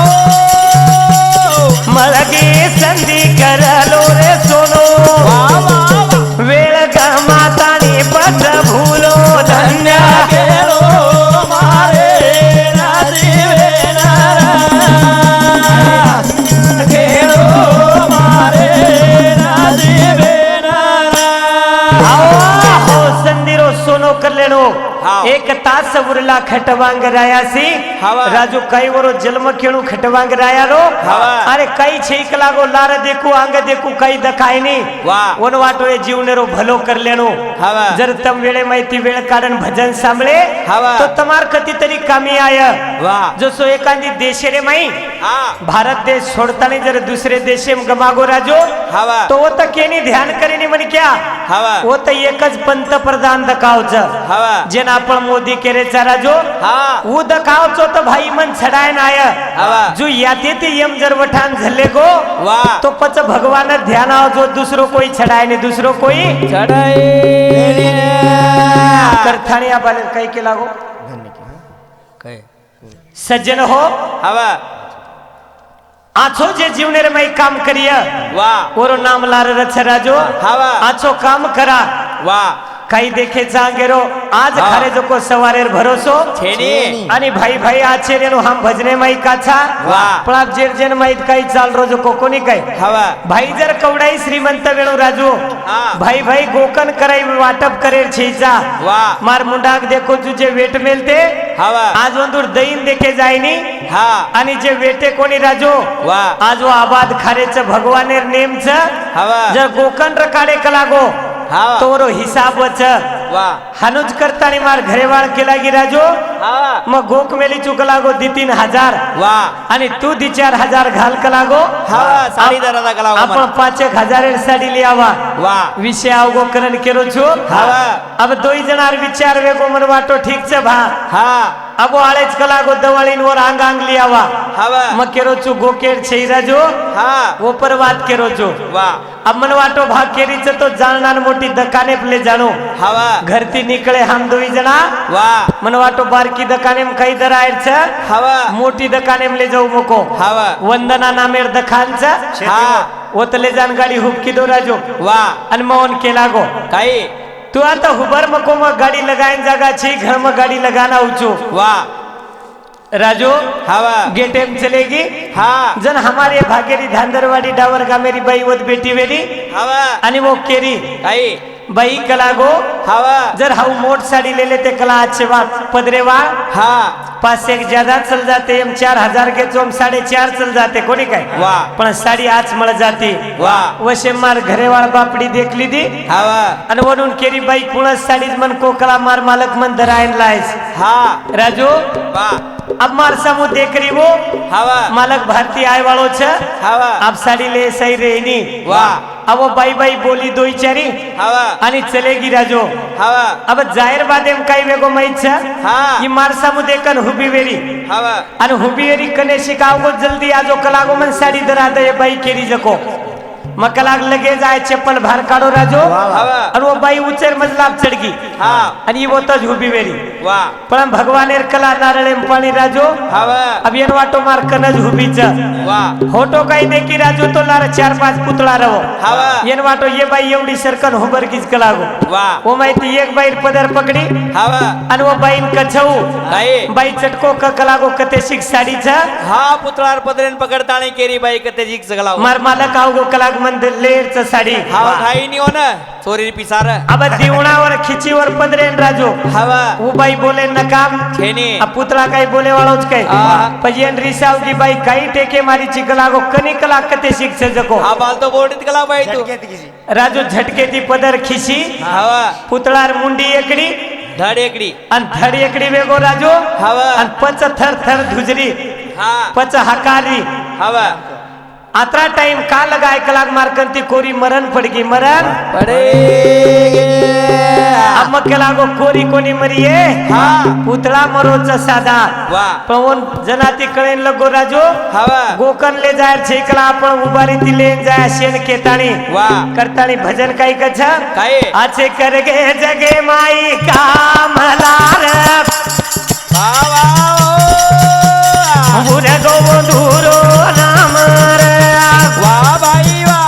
Speaker 1: मळगी संधी करलो रे सोनो
Speaker 2: वाह वाह
Speaker 1: वेळ गमातानी पद भूलो धन्य
Speaker 2: केलो मारे नसीबे केलो मारे नसीबे
Speaker 1: हो संधीरो सोनो कर लेनो
Speaker 2: हाँ।
Speaker 1: एक तास उरला खटवांग रायासी
Speaker 2: हवा।
Speaker 1: राजू कई वरो जन्म खेणू खटवांग राया रो
Speaker 2: हवा।
Speaker 1: अरे कई छेक लागो लार देखू अंग देखू कई दखाय नी
Speaker 2: वाह।
Speaker 1: ओन वाटो ये जीवनेरो भलो कर लेनो
Speaker 2: हवा।
Speaker 1: जर तम वेळे माहिती वेळ कारण भजन सांभळे
Speaker 2: हवा।
Speaker 1: तो तमार कती तरी कामी आय
Speaker 2: वाह।
Speaker 1: जसो एखादी देशे रे माई
Speaker 2: हाँ
Speaker 1: भारत देश सोडतानी जर दुसरे देशे गमागो राजो
Speaker 2: हवा।
Speaker 1: तो वो त केनी ध्यान करेनी म्हण क्या
Speaker 2: हवा
Speaker 1: वो त एकच पंतप्रधान दखावच
Speaker 2: हवा
Speaker 1: जेन आपण मोदी केरे चारा जो
Speaker 2: हा
Speaker 1: उद कावचो तो भाई मन छडाय नाय
Speaker 2: हवा
Speaker 1: जो याते ते यम जर वठान झले गो
Speaker 2: वा
Speaker 1: तो पच भगवान ध्यान आओ जो दूसरो कोई छडाय ने दूसरो कोई
Speaker 2: चढाई
Speaker 1: करथाणी आबाले काही केला गो
Speaker 2: काय
Speaker 1: सज्जन हो
Speaker 2: हवा
Speaker 1: आछो जे जीवनेर में काम करिया
Speaker 2: वा
Speaker 1: ओरो नाम लार रछरा जो
Speaker 2: हवा
Speaker 1: आछो काम करा
Speaker 2: वा
Speaker 1: काही देखे जांगेरो आज
Speaker 2: हा.
Speaker 1: खरे जो को सवारेर भरोसो
Speaker 2: छेनी
Speaker 1: आणि भाई भाई आचेरेनो हम भजने माई काछा
Speaker 2: वा.
Speaker 1: पण आप जेर जेन माई काही चाल रोजो को कोणी काय
Speaker 2: हवा
Speaker 1: भाई जर कवडाई श्रीमंत वेणू राजू
Speaker 2: हा.
Speaker 1: भाई भाई गोकन कराई वाटप करेर छीचा
Speaker 2: वा
Speaker 1: मार मुंडाक देखो तुझे वेट मिलते
Speaker 2: हवा
Speaker 1: आज वंदूर दैन देखे जायनी
Speaker 2: हा
Speaker 1: आणि जे वेटे कोणी राजू
Speaker 2: वा
Speaker 1: आज वो आबाद खारेच भगवानेर नेमच
Speaker 2: हवा
Speaker 1: जर गोकन रकाडे कलागो
Speaker 2: हवा
Speaker 1: तोरो हिसाब वच
Speaker 2: वा
Speaker 1: हनुज करतानी मार घरे वाळ केला गी राजो
Speaker 2: हवा
Speaker 1: मग गोक मेली चुकला गो 3,000
Speaker 2: वा
Speaker 1: आणि तू 4,000 घाल कला गो
Speaker 2: हवा साडी दरादा कला
Speaker 1: आपण 5,000 साडी लियावा
Speaker 2: वा
Speaker 1: विषय आवगो करण केरो छो
Speaker 2: हवा
Speaker 1: अब दोई जनार विचार वेगो मन वाटो ठीक छे भा
Speaker 2: हा
Speaker 1: अब आळेच कला गो दवाळीन वर आंग आंग लियावा
Speaker 2: हवा
Speaker 1: मग केरो छु गोकेर छे राजो
Speaker 2: हा
Speaker 1: वो पर बात केरो छो
Speaker 2: वा
Speaker 1: अब मन वाटो भाग केरीच तो जाणणार मोठी दकाने प्ले जाणो
Speaker 2: हवा
Speaker 1: घरती निकळे हम दोई जना
Speaker 2: वा
Speaker 1: मन वाटो बारकी दकाने में काही दरायर छ
Speaker 2: हवा
Speaker 1: मोठी दकाने में ले जाऊ मको
Speaker 2: हवा
Speaker 1: वंदना नामेर दखान छ
Speaker 2: हा
Speaker 1: ओतले जान गाडी हुबकी दो राजो
Speaker 2: वा
Speaker 1: आणि मौन केला गो
Speaker 2: काही
Speaker 1: तू आता हुबर मको मग गाडी लगाइन जागा छी घर में गाडी लगाना उचो
Speaker 2: वा
Speaker 1: राजो
Speaker 2: हवा
Speaker 1: गेटे में चलेगी
Speaker 2: हा
Speaker 1: जन हमारे भागेरी धांदरवाडी डावर का मेरी बाई वत बेटी वेली
Speaker 2: हवा
Speaker 1: आणि वो केरी
Speaker 2: काही
Speaker 1: बाई कला गो
Speaker 2: हवा
Speaker 1: जर हाउ मोट साड़ी ले लेते कला अच्छे बात पदरे वाल
Speaker 2: हा
Speaker 1: 5 एक ज्यादा चल जाते हम 4,000 के तो हम 4.5 चल जाते कोणी काय
Speaker 2: वा
Speaker 1: पण साडी आज मळ जाती
Speaker 2: वा
Speaker 1: वशे मार घरेवाळ बापडी देखली दी
Speaker 2: हवा
Speaker 1: आणि वरून केरी बाई कुणस साडीज मन कोकला मार मालक मन धरायन लायस
Speaker 2: हा
Speaker 1: राजू
Speaker 2: वा
Speaker 1: अब मार समूह देख रही वो
Speaker 2: हवा
Speaker 1: मालक भारती आय वाळो छ
Speaker 2: हवा
Speaker 1: अब साडी ले सही रेनी
Speaker 2: वा
Speaker 1: अब वो बाई बाई बोली दोई चारी
Speaker 2: हवा
Speaker 1: आणि चलेगी राजू
Speaker 2: हवा
Speaker 1: अब जाहिर बादेम काही वेगो माहित छ
Speaker 2: हा
Speaker 1: ही मारसा मु देखन हुबी वेरी
Speaker 2: हवा
Speaker 1: आणि हुबी वेरी कने शिकावगो जल्दी आजो कलागो मन साडी दरा दे बाई केरी जको मकलाग लगे जाए चप्पल भार काढो राजो
Speaker 2: हवा
Speaker 1: आणि वो बाई उचेर मजलाब चढगी
Speaker 2: हा
Speaker 1: आणि वो तज हुबी वेरी
Speaker 2: वा
Speaker 1: पण भगवानेर कला नारळे पाणी राजो
Speaker 2: हवा
Speaker 1: अब येन वाटो मार कनज हुबीच
Speaker 2: वा
Speaker 1: होटो काही देखी राजो तो लार 4-5 पुतळा रवो
Speaker 2: हवा
Speaker 1: येन वाटो ये बाई एवढी सरकन हुबर कीच कलागो
Speaker 2: वा
Speaker 1: वो माहिती एक बाई पदर पकडी
Speaker 2: हवा
Speaker 1: आणि वो बाईन कछऊ
Speaker 2: काही
Speaker 1: बाई चटको कलागो कते शिक साडी छ
Speaker 2: हा पुतळार पदरेन पकडताणी केरी बाई कते जिक सगळा
Speaker 1: मार मालक आवगो कलाग मंद लेर च साडी
Speaker 2: हवा काही नाही हो ना चोरी पिसार
Speaker 1: अब दिवणावर खिचीवर पदरेन राजो
Speaker 2: हवा
Speaker 1: वो बाई बोले नकाम
Speaker 2: छेनी
Speaker 1: अब पुतळा काही बोले वाळोच काय
Speaker 2: हा.
Speaker 1: पजियन रिसाव की बाई काही टेके मारी चिकलागो कनी कला कते शिक छ जको
Speaker 2: हा बालतो बोर्डीत कला बाई तू
Speaker 1: राजू झटके ती पदर खिची
Speaker 2: हवा
Speaker 1: पुतळार मुंडी एकडी
Speaker 2: धड एकडी
Speaker 1: आणि धड एकडी वेगो राजो
Speaker 2: हवा
Speaker 1: आणि पच थर थर धुजरी
Speaker 2: हा
Speaker 1: पच हकारी
Speaker 2: हवा
Speaker 1: आता टाइम का लगाय कलाक मारकंती कोरी मरण पडगी मरण
Speaker 2: पडे
Speaker 1: अब मग कलागो कोरी कोणी मरिये
Speaker 2: हा
Speaker 1: पुतळा मरोच साधा
Speaker 2: वा
Speaker 1: पण जनाती कळेन लगो राजो
Speaker 2: हवा
Speaker 1: गोकन ले जाय छेकला आपण उबारी ती लेन जाय शेन केताणी
Speaker 2: वा
Speaker 1: करताणी भजन काही कछ
Speaker 2: काय
Speaker 1: आचे करगे जगे माई कामलार
Speaker 2: वा वा
Speaker 1: मुर गो धुरो नाम
Speaker 2: वा बाई वा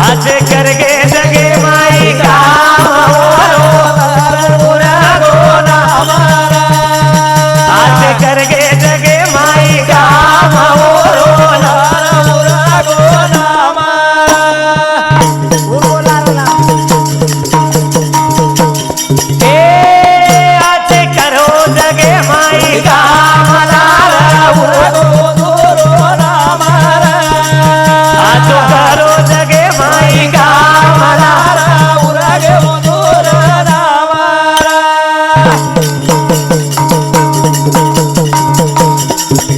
Speaker 1: आचे करगे जगे माई कामलारो मुर गो नाम आचे करगे जगे माई कामलारो मुर गो नाम ए आचे करो जगे माई कामलारो आचो करो जगे माई कामलारो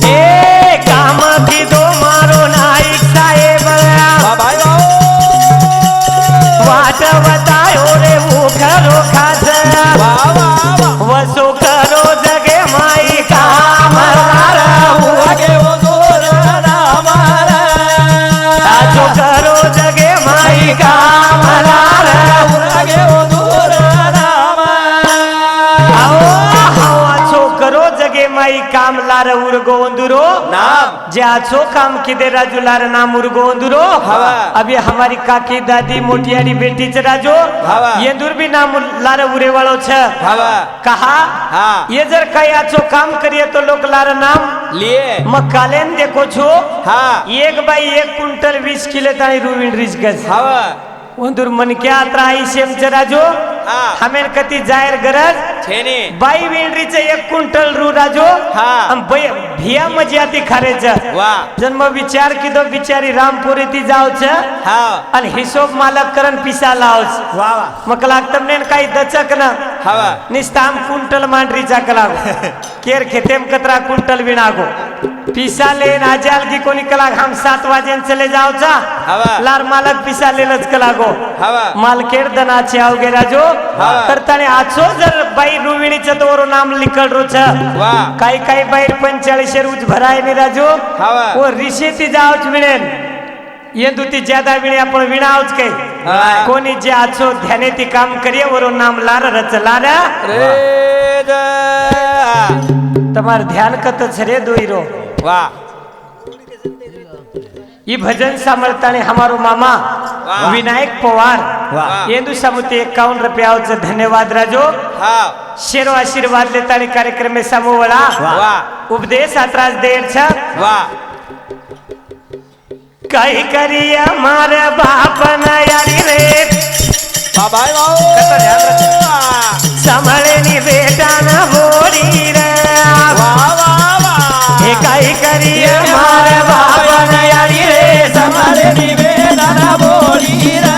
Speaker 1: ए काम कीधो मारो नाईक साहेब
Speaker 2: वा बाई वा
Speaker 1: वाट बतायो रे मुखरो खास
Speaker 2: वा वा वा
Speaker 1: काम लार उर्गो अंदुरो
Speaker 2: नाम
Speaker 1: जे आचो काम किदे राजू लार नाम उर्गो अंदुरो
Speaker 2: हवा
Speaker 1: अभी हमारी काकी दादी मोटियारी बेटी च राजो
Speaker 2: हवा
Speaker 1: ये दूर भी नाम लार उरे वालो छ
Speaker 2: हवा
Speaker 1: कहा
Speaker 2: हाँ
Speaker 1: ये जर काही आचो काम करिए तो लोग लार नाम
Speaker 2: लिए
Speaker 1: मग कालेन देखो छो
Speaker 2: हाँ
Speaker 1: एक बाई 1 क्विंटल 20 किलो ताणी रुविन रिच गज
Speaker 2: हवा
Speaker 1: उंदूर मन क्या त्राई सेम च राजो
Speaker 2: हाँ
Speaker 1: हमें कती जाहीर गरज
Speaker 2: छेनी
Speaker 1: बाई विंडरीचे 1 क्विंटल रू राजो
Speaker 2: हाँ
Speaker 1: हम भिया मजियाती खारेच
Speaker 2: वाह
Speaker 1: जन्म विचार की दो बिचारी रामपुरी ती जावच
Speaker 2: हाँ
Speaker 1: आणि हिशोब मालक करण पिसा लावच
Speaker 2: वाह
Speaker 1: मग लाग तमने काही दचक न
Speaker 2: हवा
Speaker 1: निस्ताम क्विंटल मांडरीचा कलागो केर खेतेम कतरा क्विंटल विनागो पिसा लेन आजाल की कोणी कलाग हम 7 वाजेन चले जावचा
Speaker 2: हवा
Speaker 1: लार मालक पिसा लेलच कलागो
Speaker 2: हवा
Speaker 1: मालकेर दनाचे आवगे राजो
Speaker 2: हा.
Speaker 1: करताने आचो जर बाई रुविणीच तोरो नाम लिखल रोच
Speaker 2: वाह
Speaker 1: काही काही बाई 45 रोज भराय नि राजो
Speaker 2: हवा
Speaker 1: वो ऋषी ती जावच विणेन ये दुती ज्यादा विणे आपण विणावच
Speaker 2: हा.
Speaker 1: काही कोणी जे आचो ध्याने ती काम करिए वरो नाम लार रच लार
Speaker 2: रे द
Speaker 1: तमार ध्यान कत छरे दोईरो
Speaker 2: वाह
Speaker 1: ये भजन सामर्थ्याने हमारो मामा
Speaker 2: वाह.
Speaker 1: विनायक पवार
Speaker 2: वाह.
Speaker 1: येंदु समुते 51 रुपयाच धन्यवाद राजो
Speaker 2: हाँ
Speaker 1: शेरो आशीर्वाद लेताने कार्यक्रम में समूहला
Speaker 2: वाह
Speaker 1: उपदेश आत्रास देर छ
Speaker 2: वाह
Speaker 1: काही करिया मारे बाप न यारी रे
Speaker 2: भाई
Speaker 1: संभळे नि बेटा न बोडी रे
Speaker 2: वाह वाह वाह
Speaker 1: हे काही करिया मारे बाप न यारी रे संभळे नि
Speaker 2: निवेदन बोली रे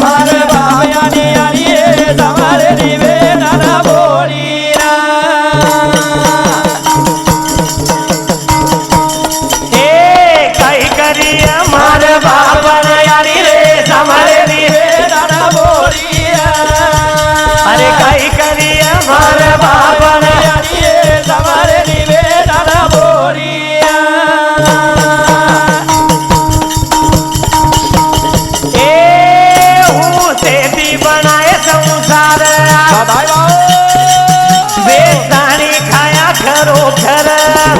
Speaker 2: मारे बाया ने यारी रे समारे निवेदन बोली रे
Speaker 1: ए काही करिया मारे बाप न यारी रे संभळे नि
Speaker 2: निवेदन बोली रे
Speaker 1: अरे काही करिया मारे बाप न
Speaker 2: यारी रे समारे निवेदन बोली
Speaker 1: ए हूँ सेती बनाए संसार बेसानी खाया खरो खर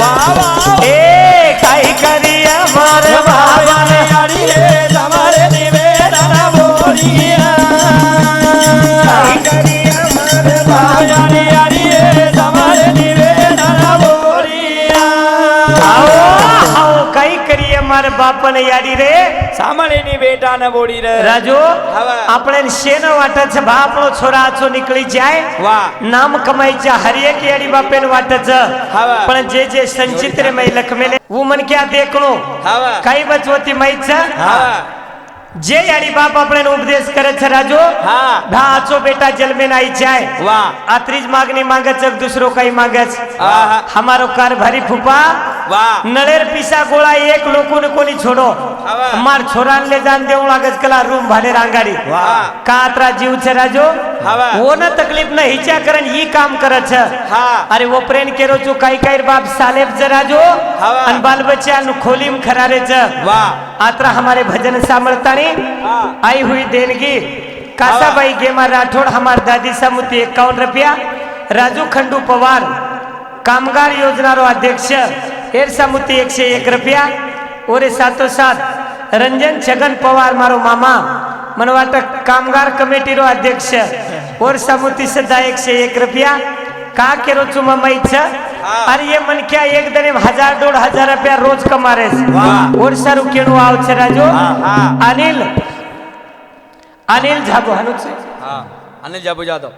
Speaker 2: वाह वाह
Speaker 1: ए काही करिया मार बाबा ने
Speaker 2: यारी रे समारे निवेदन बोली रे
Speaker 1: काही करिया मार
Speaker 2: बाया ने यारी रे समारे निवेदन बोली रे
Speaker 1: आओ आओ काही करिया मार बाप ने याडी रे
Speaker 2: सामळे निवेदन बोली रे
Speaker 1: राजो
Speaker 2: हवा.
Speaker 1: આપણે શેનો વાટ છે બા આપણો છોરા આછો નીકળી જાય
Speaker 2: वाह
Speaker 1: નામ કમાઈ છે હરિયે की याडी बापेन वाट છે
Speaker 2: हवा.
Speaker 1: पण जे जे संचित रे मै लखमेले वो मन क्या देखणो
Speaker 2: हवा
Speaker 1: काही बचवती माहित છે
Speaker 2: हवा
Speaker 1: जे याडी बाप આપણે उपदेश करे છે राजो
Speaker 2: हाँ
Speaker 1: भा आचो बेटा जलमेन आई जाए
Speaker 2: वाह
Speaker 1: आत्रीज मागणी मागे છે दूसरो काही मागे છે
Speaker 2: आहा.
Speaker 1: हमारो कार भरी फूफा
Speaker 2: वाह
Speaker 1: नळेर पिसा गोळा एक लोको ने कोणी छोडो
Speaker 2: हवा.
Speaker 1: मार छोरान ले जान देऊ लागत कला रूम भाडे रांगाडी
Speaker 2: वाह
Speaker 1: का आत्रा जीव છે राजो
Speaker 2: हवा
Speaker 1: वो न तकलीफ न हिचा करन ई काम करे છે
Speaker 2: हाँ
Speaker 1: अरे वो प्रेन केरो जो काही काही बाप सालेब છે राजो
Speaker 2: हवा.
Speaker 1: अन बाल बच्चा नु खोलीम खरारे છે
Speaker 2: वाह
Speaker 1: आत्रा हमारे भजन सामर्थानी
Speaker 2: हाँ
Speaker 1: आई हुई देनगी कासाबाई गेमा राठौड़ हमार दादी समुती 51 रुपया राजू खंडू पवार कामगार योजना रो अध्यक्ष एर समुती 101 रुपया और साथो साथ रंजन छगन पवार मारो मामा मनवाटक कामगार कमेटी रो अध्यक्ष और समुती सदा 101 रुपया का केरो चुमा मई छ अरे ये मन क्या एक दिन 1000-1500 रुपया रोज कमारे
Speaker 2: वाह.
Speaker 1: और सर केणो आव छ राजो
Speaker 2: हाँ
Speaker 1: अनिल झाबू हनुच
Speaker 2: हाँ अनिल जाबू जादव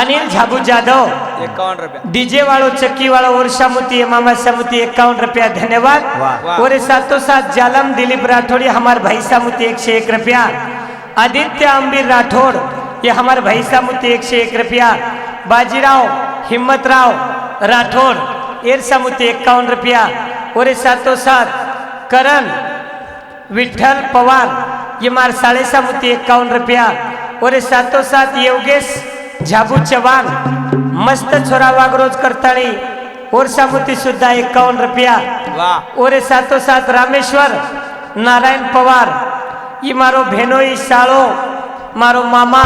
Speaker 1: अनिल झाबू जादव
Speaker 2: 51 रुपया
Speaker 1: डीजे वालों चक्की वालों और समुती मामा समुती 51 रुपया धन्यवाद
Speaker 2: वाह.
Speaker 1: और साथों साथ जालम दिलीप राठौड़ हमारे भाई समुती 101 रुपया आदित्य अंबीर राठौड़ ये हमारे भाई समुती 101 रुपया बाजीराव हिम्मतराव राठौड़ एर समुती 51 रुपया और साथों साथ करण विठल पवार ये मार 51 रुपया और साथों साथ योगेश झाबू चव्हाण मस्त छोरा वागरोज करताड़ी और सामुती सुद्धा 51 रुपया
Speaker 2: वाह
Speaker 1: और साथों साथ रामेश्वर नारायण पवार ये मारो भेनोई सालो मारो मामा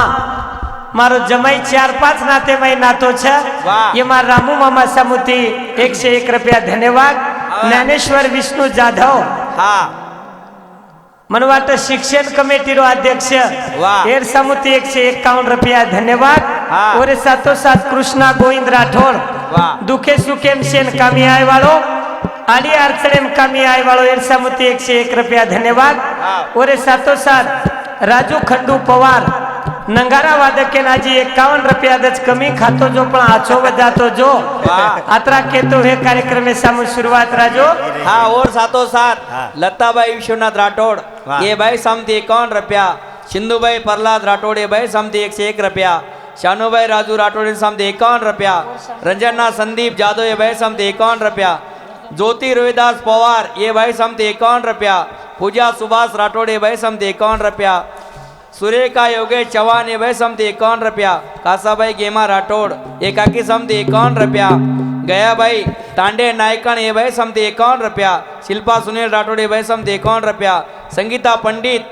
Speaker 1: मारो जमाई 4-5 नाते माई नातो छ
Speaker 2: वाह.
Speaker 1: ये मार रामू मामा सामुती 101 रुपया धन्यवाद. ज्ञानेश्वर विष्णू जाधव
Speaker 2: हा
Speaker 1: मन वाटतं शिक्षण कमिटीरो अध्यक्ष
Speaker 2: वाह.
Speaker 1: एर सामुती 151 रुपया धन्यवाद.
Speaker 2: हाँ.
Speaker 1: और साथो साथ कृष्णा गोविंद राठौड़
Speaker 2: वाह.
Speaker 1: दुखे सुखेम सेन कामी आय वालो आली अडचणेम कामी आय वालो एर सामुती 101 रुपया धन्यवाद.
Speaker 2: हाँ.
Speaker 1: और साथो साथ राजू खंडू पवार नंगारा वादक के नाजी 51 रुपया दच कमी खातो जो पण आछो बजातो जो
Speaker 2: वाह.
Speaker 1: आत्रा केतो हे कार्यक्रम में सामू शुरुआत राजो.
Speaker 2: हाँ और साथों साथ लताबाई विश्वनाथ राठौड़ ये भाई समती 51 रुपया. सिंधुबाई प्रहलाद राठौड़ ये भाई समती 101 रुपया. शानूभाई राजू राठौड़ समती 51 रुपया. रंजना संदीप जादव ये भाई समती 51 रुपया. ज्योति रोहिदास पवार ये भाई समती 51 रुपया. पूजा सुभाष राठौड़ ये भाई समती 51 रुपया. सुरेखा योगेश चौहान ये भाई समती 51 रुपया. कासाबाई गेमा राठौड़ एकाकी समती 51 रुपया. गया भाई तांडे नायकन ये भाई समती 51 रुपया. शिल्पा सुनील राठौड़ ये भाई समती 51 रुपया. संगीता पंडित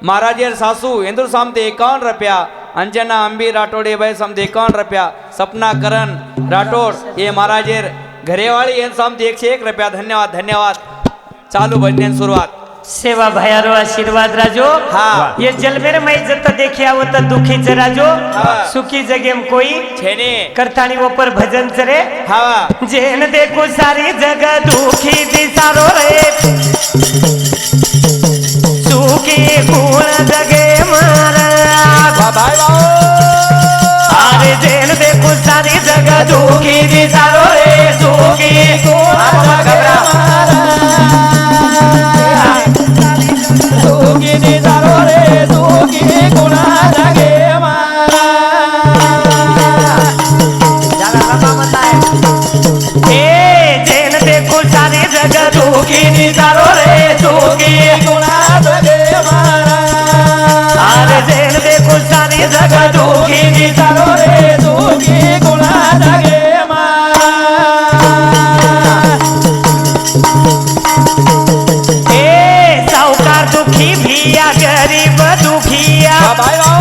Speaker 2: महाराजेर सासू इंदुर समती 51 रुपया. अंजना अंबी राठौड़ ये भाई समती 51 रुपया. सपना करण राठौड़ ये महाराजेर घरेवाली ये समती 101 रुपया. धन्यवाद धन्यवाद. चालू भजन सुरुवात.
Speaker 1: सेवा भयारो आशीर्वाद राजो.
Speaker 2: हाँ.
Speaker 1: ये जल मेरे मई जत देखे आवो त दुखी च राजो.
Speaker 2: हाँ.
Speaker 1: सुखी जगेम कोई
Speaker 2: छेने
Speaker 1: करतानी ऊपर भजन चरे.
Speaker 2: हाँ
Speaker 1: जेन देखो सारी जगह दुखी दिसारो रे सुखी गुण जगे मारा.
Speaker 2: भाई बाओ.
Speaker 1: अरे जेन देखो सारी जगह दुखी दिसारो रे सुखी गुण जगे मारा.
Speaker 2: सुखी निसारो रे सुखी गुणा जगे मारा.
Speaker 1: ज्यादा बाबा बताए ए जेन देखो सारी जगह दुखी निसारो रे सुखी
Speaker 2: गुणा जगे मारा.
Speaker 1: अरे जेन देखो सारी जगह दुखी निसारो रे
Speaker 2: सुखी गुणा जगे मारा.
Speaker 1: ए साहूकार दुखी भिया गरीब दुखिया
Speaker 2: भाई बाओ.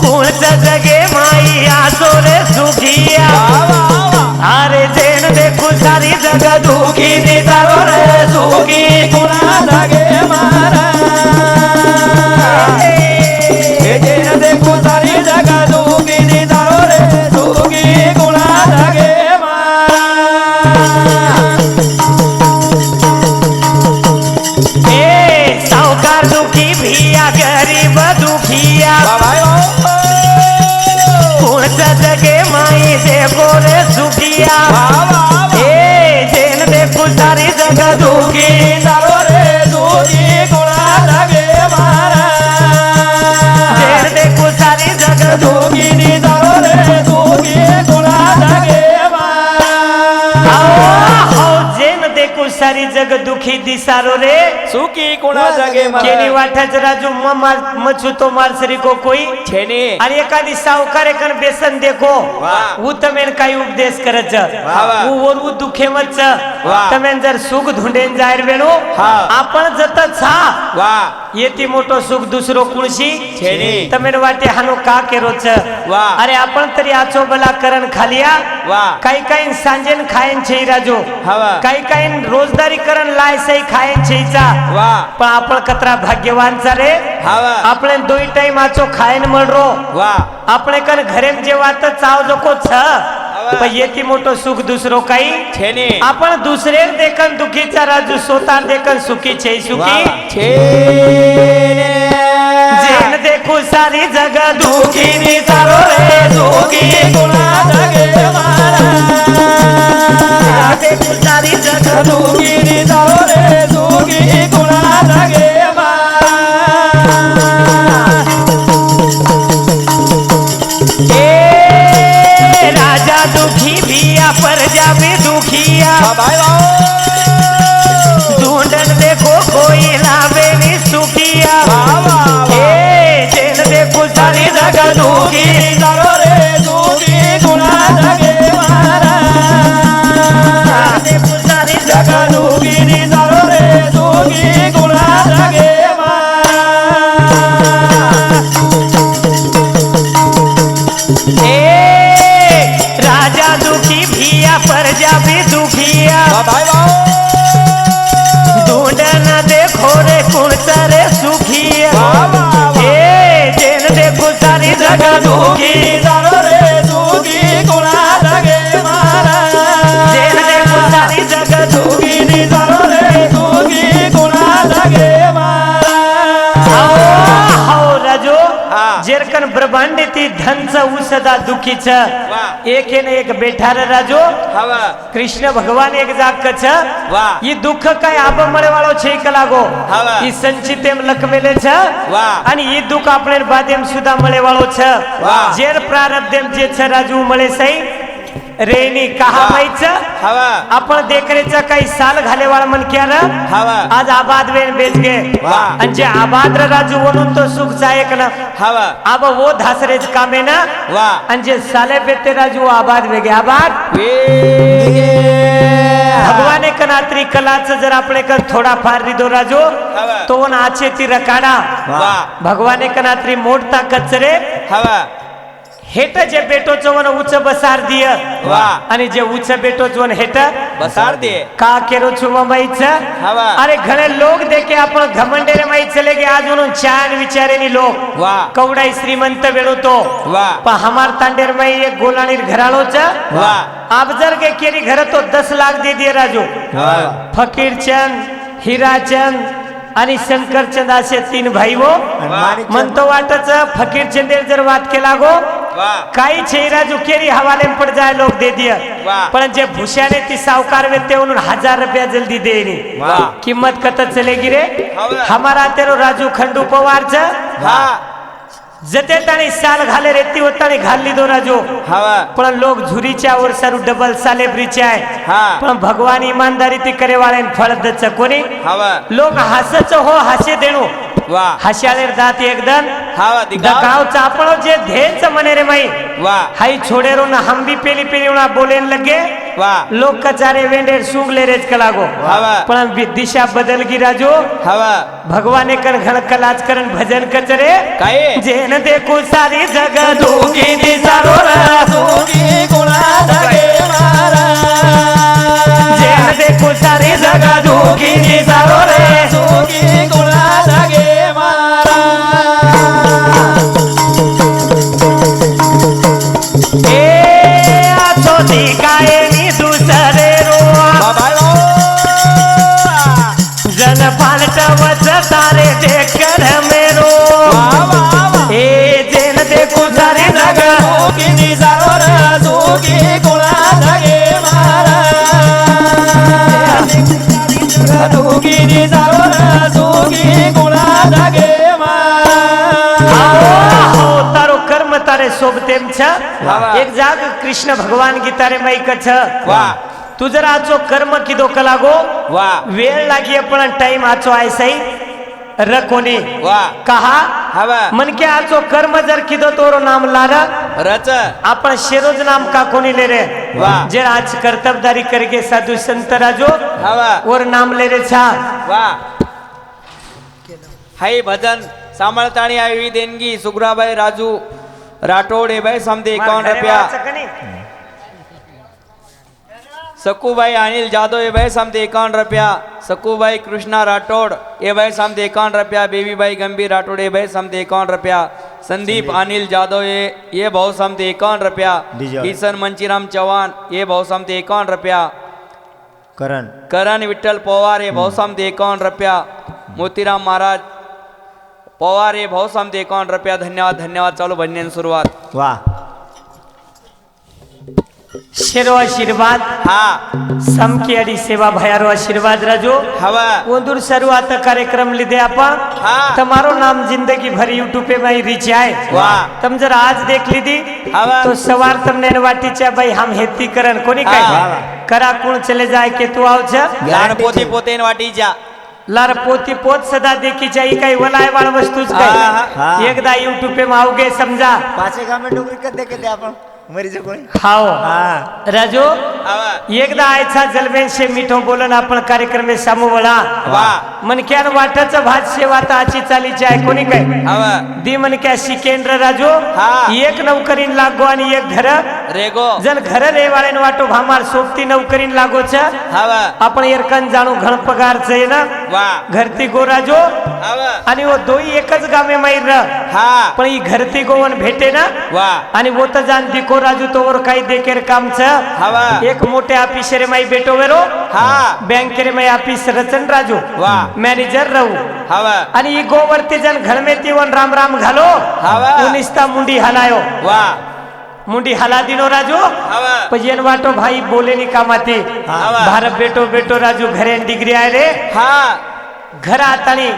Speaker 1: कुण जगे माई आसो रे सुखिया. अरे जेन देखो सारी जगह दुखी निसारो रे सुखी
Speaker 2: गुणा जगे मारा. जेन देखो सारी जगह दुखी निसारो रे सुखी गुणा जगे मारा.
Speaker 1: ए साहूकार दुखी भिया गरीब दुखिया
Speaker 2: भाई बाओ.
Speaker 1: कुण जगे माई देखो रे सुखिया. ए जेन देखो सारी जगह दुखी
Speaker 2: निसारो रे सुखी गुणा जगे मारा.
Speaker 1: जेन देखो सारी जगह दुखी.
Speaker 2: सुखी निसारो रे सुखी गुणा जगे मारा.
Speaker 1: आओ जेन देखो सारी जग दुखी दिसारो रे
Speaker 2: सुखी गुणा जगे
Speaker 1: केनी
Speaker 2: मारा.
Speaker 1: वाठाच राजू मछू तो मारसरी को कोई
Speaker 2: छेने
Speaker 1: आणि एखादी सावकार एकान बेसन देखो
Speaker 2: वाह.
Speaker 1: वो तमेन काही उपदेश करत
Speaker 2: वाह.
Speaker 1: वो और वो दुखे मत
Speaker 2: वाह.
Speaker 1: तमेन जर सुख धुंडेन जायर वेणो
Speaker 2: हा.
Speaker 1: आपण जतच हा
Speaker 2: वाह
Speaker 1: येती मोठो सुख दुसरो कुणशी
Speaker 2: छेने
Speaker 1: तमेन वाटे हानो का केरोच.
Speaker 2: वाह.
Speaker 1: अरे आपण तरी आचो बला करण खालिया
Speaker 2: वाह.
Speaker 1: काही काही सांजेन खायन छे राजो.
Speaker 2: हवा.
Speaker 1: काही काही रोजदारी करण लाय सही खायन छेचा.
Speaker 2: वाह.
Speaker 1: पण आपण कतरा भाग्यवान चा रे.
Speaker 2: हवा.
Speaker 1: આપણે 2 ટાઈમ આચો ખાઈને મળરો.
Speaker 2: वाह
Speaker 1: આપણે કન ઘરે જેવા તો ચાવ જોકો छ पण येती मोठो सुख दुसरो काही
Speaker 2: छेने
Speaker 1: आपण दुसरे देखन दुखीचा राजू स्वतः देखन सुखी छे सुखी.
Speaker 2: छेने
Speaker 1: जेन देखो सारी जगह दुखी निसारो रे सुखी
Speaker 2: गुणा जगे मारा.
Speaker 1: देखो सारी जगह
Speaker 2: सुखी निसारो रे सुखी गुणा जगे मारा.
Speaker 1: ए राजा दुखी भिया प्रजा भी दुखिया.
Speaker 2: भाई बाओ.
Speaker 1: ढूंढन देखो कोई लावे नी सुखिया. ए जेन देखो सारी जगह दुखी
Speaker 2: निसारो रे सुखी गुणा जगे मारा.
Speaker 1: देखो सारी जगह
Speaker 2: जगा दुखी निसारो रे सुखी गुणा जगे मारा.
Speaker 1: कन ब्रह्मांड ती धनच उसदा दुखीच
Speaker 2: वा.
Speaker 1: एक न एक बेठार राजो
Speaker 2: हवा
Speaker 1: कृष्ण भगवान एक जाग कछ
Speaker 2: वा.
Speaker 1: ई दुख काय આબ મળે વાળો છે કલાગો
Speaker 2: હવા.
Speaker 1: ઈ સંચિત એમ લખવેલે છે
Speaker 2: વા.
Speaker 1: અને ઈ દુખ આપણે બાદેમ સુધા મળે વાળો છે
Speaker 2: વા.
Speaker 1: જેર પ્રારબ્ધ એમ જે છે રાજુ મળે સહી રેની કहा
Speaker 2: વા.
Speaker 1: મઈ છે
Speaker 2: हवा
Speaker 1: आपण देखरेचा काही साल घालेवाळ मन क्यार
Speaker 2: हवा
Speaker 1: आज आबाद वेळ बेच गे
Speaker 2: वा.
Speaker 1: आणि जे आबाद राजू म्हणून तो सुख जायक ना
Speaker 2: हवा
Speaker 1: आब वो धासरेच कामे ना
Speaker 2: वा.
Speaker 1: आणि जे साले बेते राजू आबाद वेगे आबाद
Speaker 2: वेगे
Speaker 1: भगवाने कनात्री कलाच जर आपले कर थोडा फार रिदो राजू
Speaker 2: हवा.
Speaker 1: तो वन आचे ती रकाडा
Speaker 2: वा.
Speaker 1: भगवाने कनात्री मोडता कचरे
Speaker 2: हवा
Speaker 1: हेट जे बेटो चवन उच्च बसार दिय
Speaker 2: वा.
Speaker 1: आणि जे उच्च बेटो चवन हेट
Speaker 2: बसार दे
Speaker 1: का केरो छु माईच
Speaker 2: हवा.
Speaker 1: अरे घणे लोग देखे आपण घमंडेरे माई चले गे आज म्हणून छान विचारेनी लोग
Speaker 2: वा.
Speaker 1: कवडाई श्रीमंत वेळो तो
Speaker 2: वा.
Speaker 1: पण हमार तांडेर माई एक गोलाणीर घराळो च
Speaker 2: वा.
Speaker 1: आबजर के केरी घर तो 10 लाख दे दिए राजू
Speaker 2: हवा
Speaker 1: फकीर चंद हीरा चंद आणि शंकर चंद असे 3 भाई वो म्हणतो वाटच फकीर चंदेर जर वाद केला गो
Speaker 2: वा.
Speaker 1: काही छे राजू केरी हवाले में पड़ जाए लोग दे दिया
Speaker 2: वाह.
Speaker 1: पण जे भूषाने ती सावकार वेते उन्होंने 1000 रुपया जल्दी देनी
Speaker 2: वाह.
Speaker 1: किम्मत कत चलेगी रे
Speaker 2: हवा.
Speaker 1: हमारा तेरो राजू खंडू पवार च
Speaker 2: हा
Speaker 1: जते ताणी साल घाले रेती होतानी घाली दो राजू
Speaker 2: हवा
Speaker 1: पण लोग झुरीच्या वर सारू डबल सालेब्रीचे आहे
Speaker 2: हा
Speaker 1: पण भगवान ईमानदारी ती करे वाले फळ दच कोणी
Speaker 2: हवा
Speaker 1: लोग हसच हो हासे देणो
Speaker 2: वा.
Speaker 1: हास्यालेर दात एकदम
Speaker 2: हवा दिखाओ
Speaker 1: गाव चापळो जे धेच मने रे माई
Speaker 2: वा.
Speaker 1: हाई छोड़ेरो ना हम भी पेली पेली उना बोलेन लगे
Speaker 2: वा.
Speaker 1: लोग कचारे वेंडेर सूंग ले रेज कलागो
Speaker 2: हवा.
Speaker 1: पण दिशा बदल गी राजो
Speaker 2: हवा
Speaker 1: भगवाने कर घण कलाच करन भजन कचरे
Speaker 2: काय
Speaker 1: जेन देखो सारी जगह दुखी दिशा रो
Speaker 2: सुखी गुणा धगे मारा
Speaker 1: जेन देखो सारी जगह दुखी दिशा रो रे
Speaker 2: सुखी गुणा धगे मारा
Speaker 1: ए आछो दिखाए नी दूसरे रो
Speaker 2: बाबालो
Speaker 1: जन पालट वच तारे देख कर मेरो
Speaker 2: वा वा वा
Speaker 1: ए जेन देखो सारी जगह
Speaker 2: सुखी निसारोर सुखी गुणा धगे मारा सुखी निसारोर सुखी गुणा धगे मारा
Speaker 1: आओ तारो कर्म तारे सोबतेम छ
Speaker 2: हवा.
Speaker 1: एक जाग कृष्ण भगवान की तारे माई कछ
Speaker 2: वा.
Speaker 1: तू जर आचो कर्म किदो कलागो
Speaker 2: वा.
Speaker 1: वेळ लागी पण टाइम आचो आहे सही रकोनी
Speaker 2: वा.
Speaker 1: कहा
Speaker 2: हवा
Speaker 1: मन के आचो कर्म जर किदो तोरो नाम लारा
Speaker 2: रच
Speaker 1: आपण शेरोज नाम का कोणी ले रे
Speaker 2: वा.
Speaker 1: जे आज कर्तव्यदारी करके साधु संत राजो
Speaker 2: हवा
Speaker 1: और नाम ले रे छा
Speaker 2: वा हाय भजन सांभाळताणी આવી દેનગી સુગરાભાઈ રાજુ રાઠોડ એ ભાઈ સમથે 51 રૂપિયા સકુભાઈ અનિલ જાદવ એ ભાઈ સમથે 51 રૂપિયા સકુભાઈ કૃષ્ણા રાઠોડ એ ભાઈ સમથે 51 રૂપિયા બેબીભાઈ ગંભીર રાઠોડ એ ભાઈ સમથે 51 રૂપિયા સંદીપ અનિલ જાદવ એ ભાવ સમથે 51 રૂપિયા કિશન મંચીરામ ચૌહાણ એ ભાવ સમથે 51 રૂપિયા કરણ વિઠ્ઠલ પવાર એ ભાવ સમથે 51 રૂપિયા મોતીરામ महाराज पवार हे भाऊ समते 51 रुपया धन्यवाद धन्यवाद चालू बनण्याची सुरुवात
Speaker 1: वाह शेरो आशीर्वाद
Speaker 2: हा
Speaker 1: समकी अडी सेवा भयारो आशीर्वाद राजो
Speaker 2: हवा
Speaker 1: ओंदूर शरूआत कार्यक्रम लिधे आपण
Speaker 2: हा
Speaker 1: તમારો નામ જિંદગી ભર YouTube पे भाई रीच आहे
Speaker 2: वाह
Speaker 1: तम जर आज देख लीधी
Speaker 2: हवा
Speaker 1: तो सवार तमने वाटीच्या भाई हम हेती करन कोणी काय
Speaker 2: हा.
Speaker 1: करा कोण चले जाय के तू आव छ
Speaker 2: लहान पोती पोतेन वाटीच्या
Speaker 1: लार पोती पोत सदा देखी जाई काही वलाय वाळ वस्तूच
Speaker 2: हा.
Speaker 1: काय एकदा YouTube पे मावगे समजा
Speaker 3: पाचे काम में डोगरी कर देखे थे आपण मरीज कोणी
Speaker 1: हाओ
Speaker 3: हा
Speaker 1: राजो
Speaker 2: हवा
Speaker 1: एकदा आयचा जलबेन शे मिठो बोलन आपण कार्यक्रम में सामू वळा
Speaker 2: वाह
Speaker 1: मन क्यान वाटच भात सेवा ताची चालीची आहे कोणी काय
Speaker 2: हवा
Speaker 1: दी मन क्या सिकेंद्र राजो
Speaker 2: हा.
Speaker 1: एक नौकरीन लागो आणि एक घर
Speaker 2: रेगो
Speaker 1: जन घर रेवाळेन वाटो भामार सोबती नौकरीन लागो छ
Speaker 2: हवा
Speaker 1: आपण एरकन जाणू घण पगार छे ना
Speaker 2: वाह
Speaker 1: घरती गो राजो
Speaker 2: हवा
Speaker 1: आणि वो दोई एकच गामे माईर
Speaker 2: हा
Speaker 1: पण ही घरती गोवन भेटे ना
Speaker 2: वाह
Speaker 1: आणि वो तर जाण दिको राजू तोवर काही देखेर कामच
Speaker 2: हवा
Speaker 1: एक मोठे ऑफिसर माई बेटो वेरो
Speaker 2: हा
Speaker 1: बँकेरे माई ऑफिस रचन राजू
Speaker 2: वा
Speaker 1: मॅनेजर रहू
Speaker 2: हवा
Speaker 1: आणि ई गोवरती जन घडमेती वन राम राम घालो
Speaker 2: हवा
Speaker 1: उनिस्ता मुंडी हलायो
Speaker 2: वा
Speaker 1: मुंडी हला दिनो राजू
Speaker 2: हवा
Speaker 1: पजन वाटो भाई बोले नी कामाती
Speaker 2: हवा
Speaker 1: भारत बेटो बेटो राजू घरे डिग्री आहे रे
Speaker 2: हा
Speaker 1: घर आतानी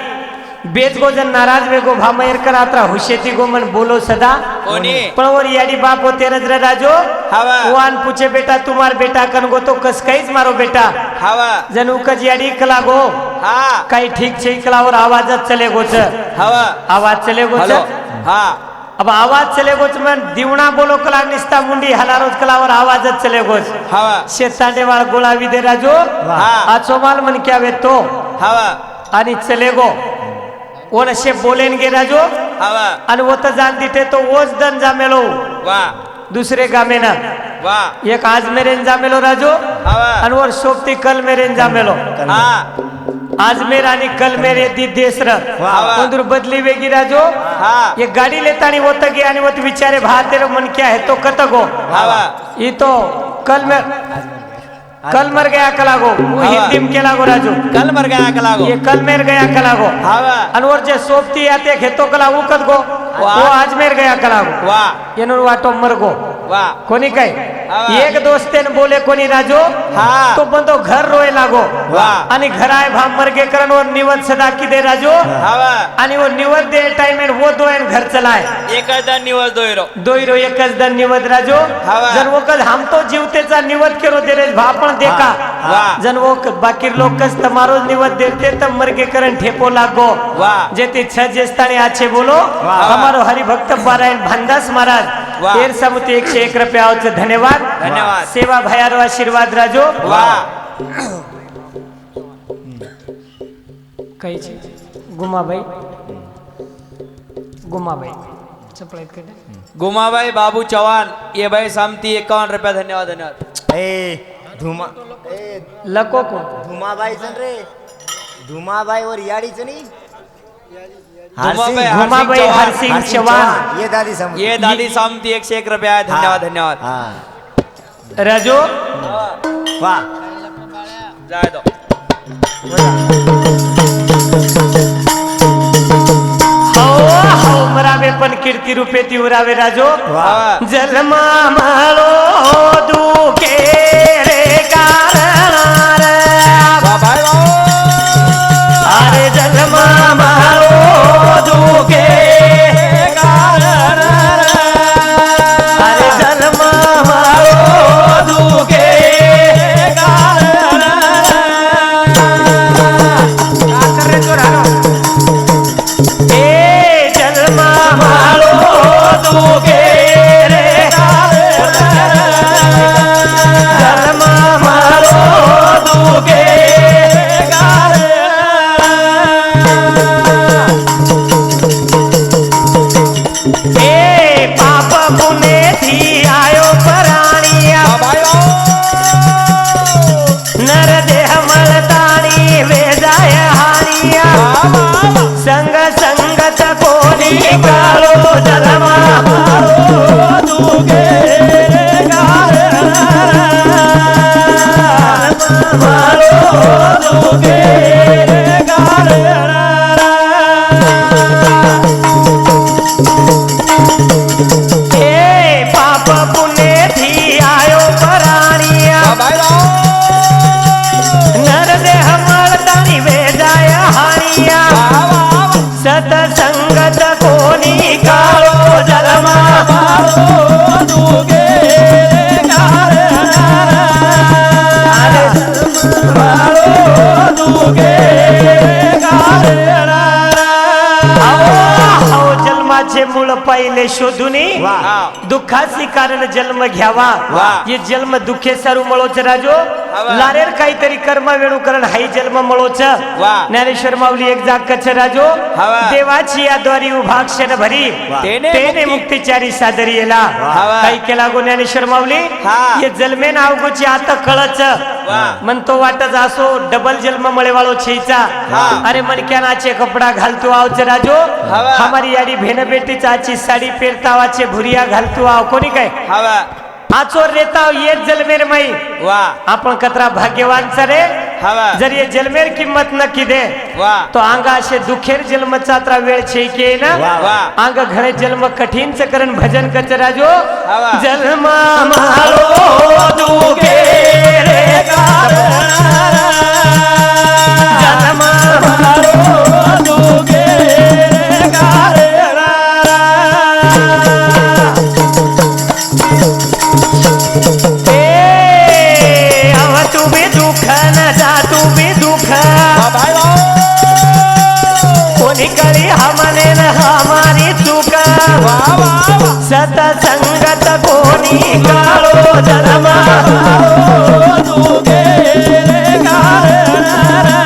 Speaker 1: बेच गो जन नाराज वेगो भामयर करात्रा हुशेती गो मन बोलो सदा
Speaker 2: कोणी
Speaker 1: पण वर याडी बाप होते रजरा राजो
Speaker 2: हवा
Speaker 1: वान पूछे बेटा तुम्हार बेटा कन गो तो कस काहीच मारो बेटा
Speaker 2: हवा
Speaker 1: जन उकज याडी कला गो
Speaker 2: हा
Speaker 1: काही ठीक छे कलावर आवाजच चले गोच
Speaker 2: हवा
Speaker 1: आवाज चले गोच
Speaker 2: हॅलो हा
Speaker 1: अब आवाज चले गोच मन दिवणा बोलो कला निस्ता मुंडी हलारोज कलावर आवाजच चले गोच
Speaker 2: हवा
Speaker 1: शेतांडे वाळ गोळा विदे राजो
Speaker 2: हा
Speaker 1: आचो माल मन क्या वे तो
Speaker 2: हवा
Speaker 1: आणि चले गो ओन असे बोलेन गे राजो
Speaker 2: हवा
Speaker 1: आणि वो तर जाण तिथे तो ओच दन जामेलो
Speaker 2: वा
Speaker 1: दुसरे गामे ना
Speaker 2: वा
Speaker 1: एक आज मेरेन जामेलो राजो
Speaker 2: हवा
Speaker 1: आणि वर सोबती कल मेरेन जामेलो
Speaker 2: हा
Speaker 1: आज मेर आणि कल मेरे दी देसर
Speaker 2: हवा
Speaker 1: अंदर बदली वेगी राजो
Speaker 2: हा
Speaker 1: ये गाडी लेतानी होत गे आणि वत विचारे भा तेरे मन क्या है तो कत गो
Speaker 2: हवा
Speaker 1: ई तो कल मर गया कलागो वो
Speaker 2: हवा.
Speaker 1: हिंदी में केला गो राजू
Speaker 2: कल मर गया कलागो
Speaker 1: ये कल मेर गया कलागो
Speaker 2: हवा
Speaker 1: अनवर जे सोबती आते खेतो कला उकत गो
Speaker 2: वाह.
Speaker 1: वो आज मेर गया कलागो
Speaker 2: वा
Speaker 1: येनूर वाटो मर गो
Speaker 2: वा
Speaker 1: कोणी काय
Speaker 2: हवा.
Speaker 1: एक दोस्तेन बोले कोणी राजो
Speaker 2: हा
Speaker 1: तो बंदो घर रोय लागो
Speaker 2: वाह.
Speaker 1: आणि घराय भा मरगे करण वर निवत सदा की दे राजो
Speaker 2: हवा
Speaker 1: आणि वो निवत दे टाइम वो दोन घर चलाय
Speaker 2: एकच दन निवड दोयरो
Speaker 1: दोयरो एकच दन निवत राजो
Speaker 2: हवा.
Speaker 1: जन वो कज हम तो जीवतेचा निवत केरो दे रे भा पण देखा
Speaker 2: वाह.
Speaker 1: जन वो बाकी लोक कस तमारो निवत देते तब मरगे करण ठेपो लागो
Speaker 2: वाह.
Speaker 1: जेते छ जेस्ताने आछे बोलो
Speaker 2: वाह.
Speaker 1: हमारो हरिभक्त पारायण भांडास महाराज
Speaker 2: वाह.
Speaker 1: 101 रुपया धन्यवाद
Speaker 2: धन्यवाद.
Speaker 1: सेवा भयारो आशीर्वाद राजो
Speaker 2: वा
Speaker 1: काही छे गुमाबाई चपलाईत कडे
Speaker 2: गुमाबाई बाबू चव्हाण ये भाई सामती 51 रुपया धन्यवाद धन्यवाद
Speaker 3: ए धुमा ए
Speaker 1: लको कोण
Speaker 3: धुमाबाईचं रे धुमाबाई वर याडीचं नाही
Speaker 2: धुमाबाई,
Speaker 1: घुमाबाई
Speaker 2: चव्हाण.
Speaker 1: हरसिंग चव्हाण
Speaker 3: ये दादी समोर
Speaker 2: ये दादी सामती 101 रुपया आहे. धन्यवाद धन्यवाद
Speaker 3: हा
Speaker 1: राजो
Speaker 3: वा
Speaker 2: जाय दो
Speaker 1: हो मरावे पण कीर्ती रूपे ती उरावे राजो
Speaker 2: हवा.
Speaker 1: जन्मा माळो दुखे रे कारण
Speaker 2: वा भाई वा.
Speaker 1: अरे जन्मा माळो दुखे अरे जन्मा माळो दुखे ए जन्मा माळो दुखे रे जन्मा माळो दुखे ए पाप पुणे थी आयो पराणिया
Speaker 2: वा भाई वा.
Speaker 1: नर देह मळताणी वेजाय हानिया संग संगत कोणी काळो जलमा दुगे दुगे ए पाप पुणे थी आयो पराणिया
Speaker 2: वा भाई वा.
Speaker 1: नर देह मळताणी वेजाय हानिया सतसंगत कोणी काळो जलमा दुगे जन्माचे मूळ पहिले शोधुनी
Speaker 2: हा.
Speaker 1: दुःखाची कारण जन्म घ्यावा
Speaker 2: वाह.
Speaker 1: ये जन्म दुखे सारू मळोच राजो
Speaker 2: हवा.
Speaker 1: लारेर काहीतरी कर्म वेणू करण हाई जन्म मळोच
Speaker 2: वा.
Speaker 1: ज्ञानेश्वर माऊली एक जाग कच्छ राजो
Speaker 2: हवा.
Speaker 1: देवाची या द्वारी उभा क्षण भरी
Speaker 2: तेने
Speaker 1: तेने
Speaker 2: मुक्ती-
Speaker 1: मुक्तीचारी सादरी येला
Speaker 2: हवा.
Speaker 1: काही केला गो ज्ञानेश्वर माऊली
Speaker 2: हा.
Speaker 1: हे जन्मे नाव गोची आता कळच
Speaker 2: वा.
Speaker 1: म्हणतो वाटत असो डबल जन्म मळेवाळो छेचा
Speaker 2: हा.
Speaker 1: अरे मनक्यानाचे कपडा घालतो आवच राजो
Speaker 2: हवा.
Speaker 1: हमारी याडी भेन बेटीचा आची साडी पेरतावाचे भुरिया घालतो आव कोणी काय
Speaker 2: हवा
Speaker 1: आचोर रेताव येत जलमेर माई
Speaker 2: वा
Speaker 1: आपण कतरा भाग्यवान रे
Speaker 2: हवा
Speaker 1: जर ये जलमेर किंमत नक्की दे
Speaker 2: वा
Speaker 1: तो अंगा असे दुखेर जन्मचा त्रा वेळ छे के ना
Speaker 2: वा
Speaker 1: अंग घरे जन्म कठीण करण भजन कच राजो
Speaker 2: हवा.
Speaker 1: जन्म मारो दुखे रे गारणारा. जन्म मारो दुखे रे गारणारा. ए अव तू बी दुःख न जा तू बी दुःख कोणी करी हमने न हमारी चूक सत संगत कोणी काळो जन्म तू गेले गारणारा.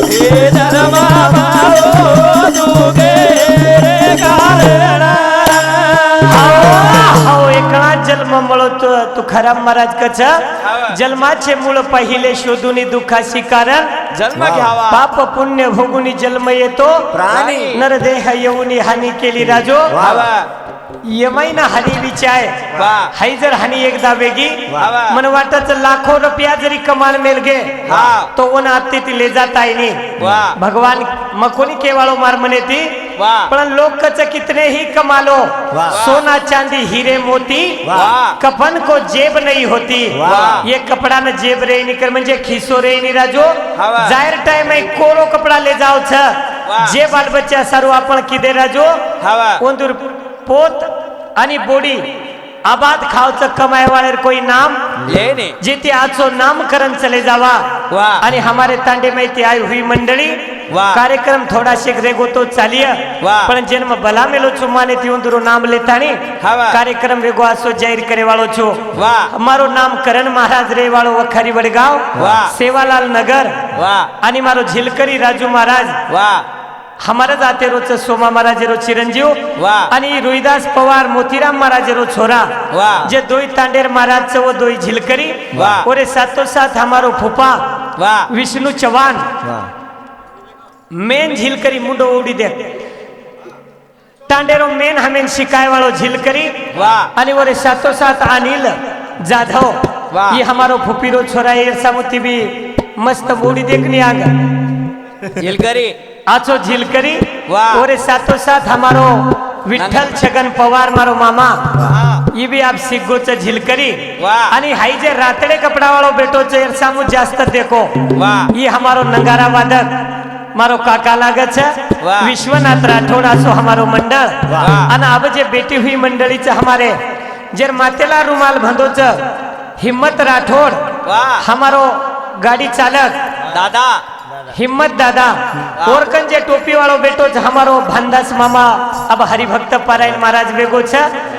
Speaker 1: हे जन्म मारो तू गेले गारणारा. हो एकला जन्म मळतो तुकाराम महाराज कच जन्माचे मूळ पहिले शोधून दुःखाशी कारण
Speaker 2: जन्म घ्यावा
Speaker 1: पाप पुण्य भोगुनी जन्म येतो
Speaker 3: प्राणी.
Speaker 1: नरदेह येऊनी हानी केली राजो
Speaker 2: हवा
Speaker 1: यमाईना हानी विचाय
Speaker 2: वा.
Speaker 1: हाई जर हानी एकदा वेगी
Speaker 2: वा.
Speaker 1: मन वाटत लाखो रुपया जरी कमाल मेल गे
Speaker 2: हा.
Speaker 1: तो वन आते ती ले जाता ही
Speaker 2: वा.
Speaker 1: भगवान मकोनी केवाळो मार मने ती
Speaker 2: वा.
Speaker 1: पण लोक कच कितने ही कमालो
Speaker 3: वा.
Speaker 1: सोना चांदी हीरे मोती
Speaker 2: वा.
Speaker 1: कफन को जेब नहीं होती
Speaker 2: वा.
Speaker 1: ये कपड़ा न जेब रे निकर म्हणजे खिसो रे नि राजो
Speaker 2: हवा.
Speaker 1: जाहिर टाइम में कोरो कपड़ा ले जाओ छ
Speaker 2: वा.
Speaker 1: जे बाल बच्चा सारू आपण किदे राजो
Speaker 2: हवा
Speaker 1: ओंदूर पोत आणि बोडी आबाद खावच कमाय वाळेर कोई नाम
Speaker 2: लेने
Speaker 1: जेते आजो नामकरण चले जावा
Speaker 2: वा.
Speaker 1: आणि हमारे तांडे में ती आई हुई मंडळी
Speaker 2: वा.
Speaker 1: कार्यक्रम थोड़ा शेख रेगो तो चालिय
Speaker 2: वा.
Speaker 1: पण जन्म भला मेलो चुमाने ती उंदरो नाम लेतानी
Speaker 2: हवा.
Speaker 1: कार्यक्रम रेगो आसो जाहिर करे वाळो छो
Speaker 2: वा.
Speaker 1: मारो नाम करण महाराज रे वाळो वखारी वडगाव
Speaker 2: वा.
Speaker 1: सेवालाल नगर
Speaker 2: वा
Speaker 1: आणि मारो झिलकरी राजू महाराज
Speaker 2: वा
Speaker 1: हमारा जाते रोज सोमा महाराजेरो चिरंजीव
Speaker 2: वा.
Speaker 1: आणि रोहिदास पवार मोतीराम महाराजेरो छोरा
Speaker 2: वा.
Speaker 1: जे दोई तांडेर महाराज वो दोई झिलकरी
Speaker 2: वा.
Speaker 1: ओरे सातो साथ हमारो फूफा
Speaker 2: वा
Speaker 1: विष्णु चौहान मेन झिलकरी मुंडो उड़ी दे तांडेरो मेन हमें शिकाय वालो झिलकरी
Speaker 2: वा.
Speaker 1: आणि ओरे सातो साथ अनिल जाधव
Speaker 2: वा.
Speaker 1: ये हमारो फुपीरो छोरा ये सामुती भी मस्त बॉडी देखने आ गया
Speaker 2: झिलकरी
Speaker 1: आचो झिलकरी
Speaker 2: वा.
Speaker 1: ओरे सातो साथ हमारो विठ्ठल छगन पवार मारो मामा
Speaker 2: वा.
Speaker 1: ये भी आप सिग्गोच झिलकरी
Speaker 2: वा.
Speaker 1: आणि हाई जे रातडे कपड़ा वालो बेटो चे सामू जास्त देखो
Speaker 2: वा.
Speaker 1: ये हमारो नंगारा वादक मारो काका लागत छे
Speaker 2: वा.
Speaker 1: विश्वनाथ राठौड़ आसो हमारो मंडल
Speaker 2: वा.
Speaker 1: आणि अब जे बेटी हुई मंडळी चे हमारे जर मातेला रुमाल बंधो च हिम्मत राठौड़
Speaker 2: वा.
Speaker 1: हमारो गाड़ी चालक
Speaker 2: दादा
Speaker 1: हिम्मत दादा ओरकन जे टोपी वालो बेटो च हमारो भानदास मामा अब हरिभक्त पारायण महाराज बेगो छ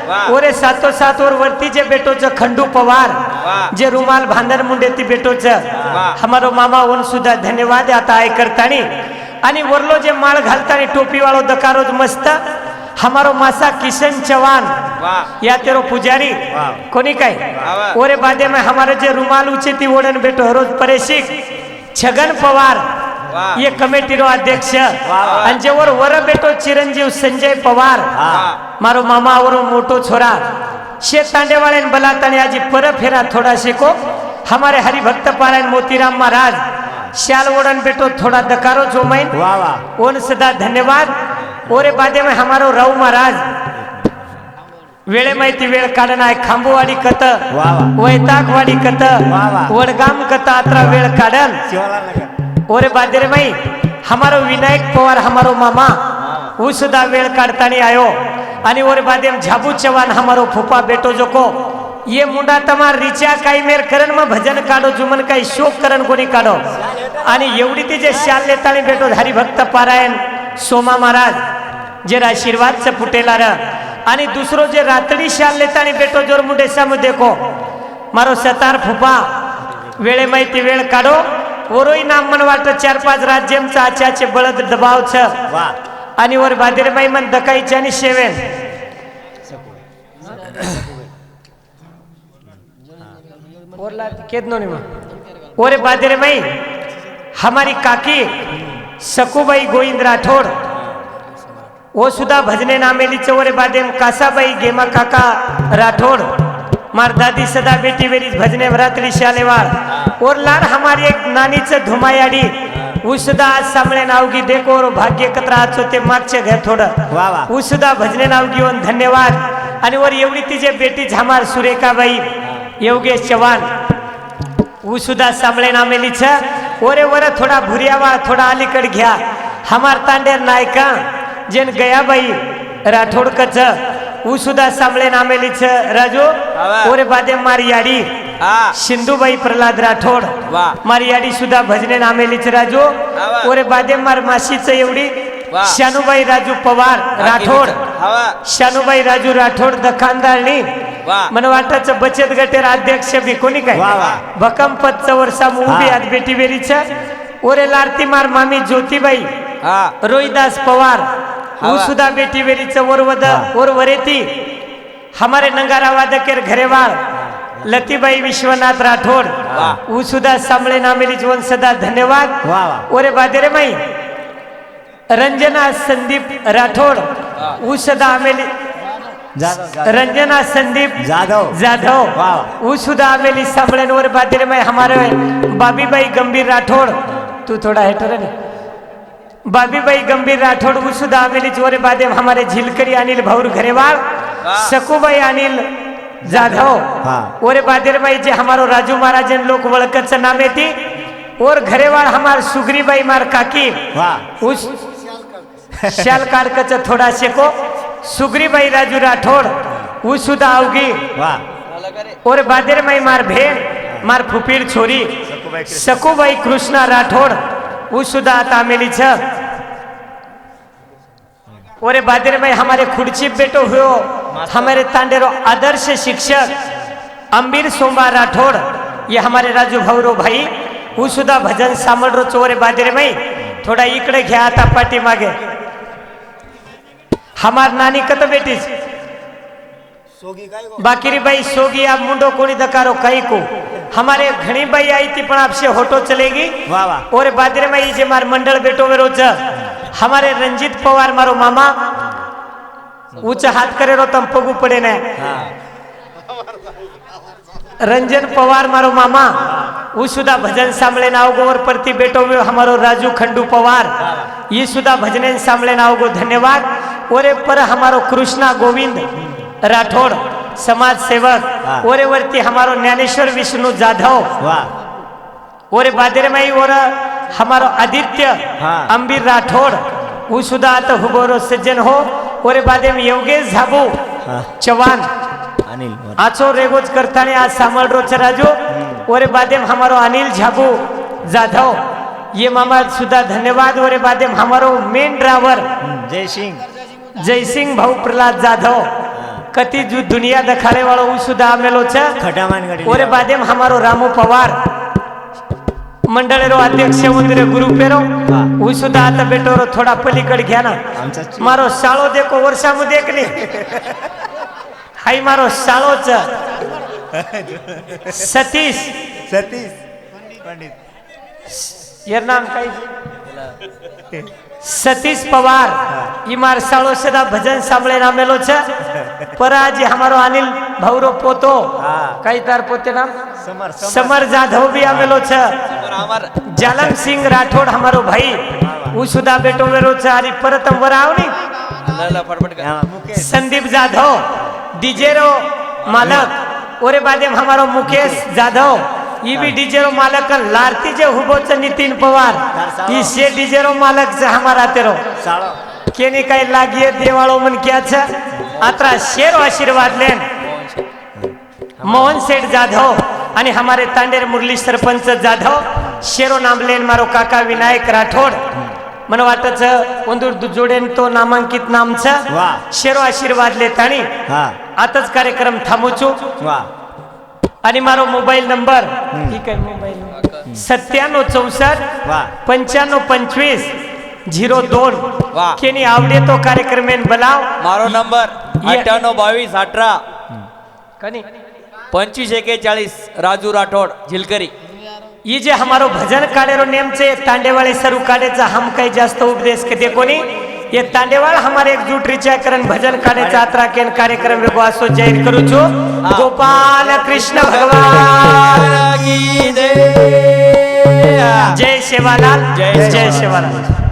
Speaker 2: वाह।
Speaker 1: ओरे सातो सात और वर्ती जे बेटो च खंडू पवार
Speaker 2: वाह।
Speaker 1: जे रुमाल भांदर मुंडेती बेटो च
Speaker 2: वाह।
Speaker 1: हमारो मामा ओन सुद्धा धन्यवाद आता आय करतानी आणि वरलो जे माळ घालतानी टोपी वालो दकारोज मस्त हमारो मासा किशन चौहान
Speaker 2: वाह।
Speaker 1: या तेरो पुजारी
Speaker 3: वाह।
Speaker 1: कोणी काय
Speaker 2: वाह।
Speaker 1: ओरे बादे में हमारे जे रुमाल उचेती ओढन बेटो हरोज परेशिक छगन पवार
Speaker 2: वाह।
Speaker 1: ये कमेटी रो अध्यक्ष
Speaker 2: वाह।
Speaker 1: आणि जेवर वर बेटो चिरंजीव संजय पवार
Speaker 2: वाह।
Speaker 1: मारो मामा वरो मोटो छोरा शे तांडेवाळे बलाताने आजी पर फेरा थोड़ा शेको हमारे हरिभक्त पारायण मोतीराम महाराज श्याल ओडन बेटो थोड़ा दकारो जोमैन
Speaker 3: वाह वाह
Speaker 1: ओन सदा धन्यवाद ओरे बादे में हमारो राव महाराज वेळे माहिती वेळ काढण आहे खांबूवाडी कत
Speaker 3: वाह वाह
Speaker 1: वैतागवाडी कत
Speaker 3: वाह वाह।
Speaker 1: वडगाम कत अत्रा वेळ काढल
Speaker 3: शिवाला नगर
Speaker 1: ओरे बादरे माई हमारो विनायक पवार हमारो मामा वो सुद्धा वेळ काढतानी आयो आणि ओरे बादे झाबू चव्हाण हमारो फुफा बेटो जोको ये मुंडा तमार रिचा काही मेर करण मग भजन काढो जुमन काही शोक करण कोणी काढो आणि एवढी ती जे शाल लेतानी बेटो हरिभक्त पारायण सोमा महाराज जे आशीर्वादचं फुटेला र आणि दुसरो जे रातडी शाल लेतानी बेटो जोर मुंडे साम देखो
Speaker 4: मारो सतार फुफा वेळे माहिती वेळ काढो वरोई नाम मन वाट 4-5 राज्यमचा आच्याचे बळद दबाव छ
Speaker 3: वा
Speaker 4: आणि वर बादेरबाई मन दकाईच्या आणि शेवेन ओरला केत नोनी मा ओरे बादेरबाई हमारी काकी सकुबाई गोविंद राठोड वो सुद्धा भजने नामेली चवरे बादेम कासाबाई गेमा काका राठोड मार दादी सदा बेटी वेरी भजने भरातरी शालेवार और लार हमारी एक नानीच धुमायाडी उसदा आज सामने नावगी देखो और भाग्य कत्रा आज होते मागचे घर थोडं
Speaker 3: वा वा
Speaker 4: उसदा भजने नावगी वन धन्यवाद आणि वर एवढी तिचे बेटी झामार सुरेखाबाई योगेश चव्हाण उसुदा सामळे नामेली छ ओरे वर थोडा भुरियावा थोडा अलीकड घ्या हमार तांडेर नायका जेन गयाबाई राठोड कच उसुदा सामळे नामेली छ राजू ओरे बादे मारियाडी सिंधुबाई प्रल्हाद राठोड मारियाडी सुद्धा भजने नामेली छ राजू ओरे बादे मार माशीच एवढी शानुबाई राजू पवार राठोड शानुबाई राजू राठोड दखानदारणी मन वाटाच बचत गटेर अध्यक्ष बी कोणी काय भकम पदच वर्षा उभी आज बेटी बेरीच ओरे लारती मार मामी ज्योतिबाई रोहिदास पवार वो सुधा बेटी बेरीच वरवद वरेती हमारे नंगारा वादकेर घरेवाळ लतीबाई विश्वनाथ राठोड वो सुधा सामळे नामेली जीवन सदा धन्यवाद ओरे बादेरे माई रंजना संदीप राठोड वो सदा आमेली रंजना संदीप जाधव वो सुधा आमेली सामळेनवर बादेरे माई हमारे बाबीबाई गंभीर राठोड तू थोड़ा हेटर है बाबीबाई गंभीर राठोड वो सुधा आमेली जोरे बादे हमारे झिलकरी अनिल भाऊर घरेवाळ सकुबाई अनिल जाधव ओरे बादेर बाई जे हमारो राजू महाराजन लोक वळकच नाम येती और घरेवाळ हमार सुग्रीबाई मार काकी उस शाल काडकच थोडा शेको सुग्रीबाई राजू राठोड वो सुधा आवगी और बादेर माई मार भेण मार फुपीर छोरी सकुबाई कृष्णा राठोड वो सुधा आता आमेली छ ओरे बादेर में हमारे खुर्ची बेटो हुओ हमारे तांडेरो आदर्श शिक्षक अंबीर सोमवार राठोड ये हमारे राजू भाऊरो भाई वो सुद्धा भजन सामडरो चोरे बादेर में थोड़ा इकडे घ्या आता पाठी मागे हमार नानी कत बेटी बाकीरी बाई सोगी आप मुंडो कोणी दकारो कई को हमारे घणी बाई आई थी पण आपसे होटो चलेगी और बादरे में जे मार मंडल बेटो में रोज हमारे रंजीत पवार मारो मामा ऊंचा हाथ करे रो तम पगू पड़े ने रंजन पवार मारो मामा वो सुधा भजन सामले नाव गोवर प्रति बेटो में हमारो राजू खंडू पवार ये सुधा भजन सामले नाव गो धन्यवाद ओरे पर हमारो कृष्णा गोविंद राठोड समाज सेवक ओरे वरती हमारो ज्ञानेश्वर विष्णु जाधव ओरे बादेर माई और हमारो आदित्य अंबीर राठोड वो सुधा आता हुबोरो सज्जन हो ओरे बादे में योगेश झाबू चव्हाण आचो रेगोज करताने आज सामल रोच राजू ओरे बादे में हमारो अनिल झाबू जाधव ये मामा सुधा धन्यवाद ओरे बादे में हमारो मेन ड्राइवर जय सिंह भाऊ प्रहलाद जाधव कति जो दुनिया दखाड़े वालों वो सुधा आमेलो छ ओरे बादे में हमारो रामू पवार मंडळेरो अध्यक्ष मंदिर गुरु पेरो वो सुधा आता बेटो रो थोड़ा पलीकड घ्या ना मारो साळो देखो वर्षा मु देखने हाई मारो साळो च सतीश पंडित यार नाम काय सतीश पवार इमार साळो सदा भजन सांभळे नामेलो छ पर आज हमारो अनिल भाऊरो पोतो काही तार पोते नाम समर जाधव भी आमेलो छ जालम सिंह राठोड हमारो भाई वो सुधा बेटो मेरो छ अरे परतम वरावनी संदीप जाधव डीजेरो मालक ओरे बादे हमारो मुकेश जाधव ये भी डीजेरो मालक लारती जे हुबोच नितिन पवार ये से डीजेरो मालक छ हमारा तेरो केनी काय लागिए देवाळो मन क्या छ आत्रा शेरो आशीर्वाद लेन मोहन सेठ जाधव आणि हमारे तांडेर मुरली सरपंच जाधव शेरो नाम लेन मारो काका विनायक राठोड मन वाटच ಒಂದು जोडेन तो नामांकित नाम छ शेरो आशीर्वाद लेतानी आताच कार्यक्रम थांबूचू आणि મારો મોબાઈલ નંબર ઠીક है મોબાઈલ નંબર 9764
Speaker 3: વાહ
Speaker 4: 9525 02
Speaker 2: વાહ.
Speaker 4: કેની આવડે તો કાર્યક્રમ એને બોલાવ
Speaker 2: મારો નંબર 982218
Speaker 4: કની
Speaker 2: 2541 રાજू राठोड झिलकरी
Speaker 4: ये जे हमारो भजन काढेरो नेम छे तांडेवाळे सरू काढेचा हम काही जास्त उपदेश के देखो नी ये तांडेवाळ हमारे एकजूट रिचा करण भजन काढेचा यात्रा केन कार्यक्रम वेगो असो जाहीर करू छो गोपाल कृष्ण भगवान
Speaker 2: की जय
Speaker 4: जय सेवालाल
Speaker 2: जय
Speaker 4: जय सेवालाल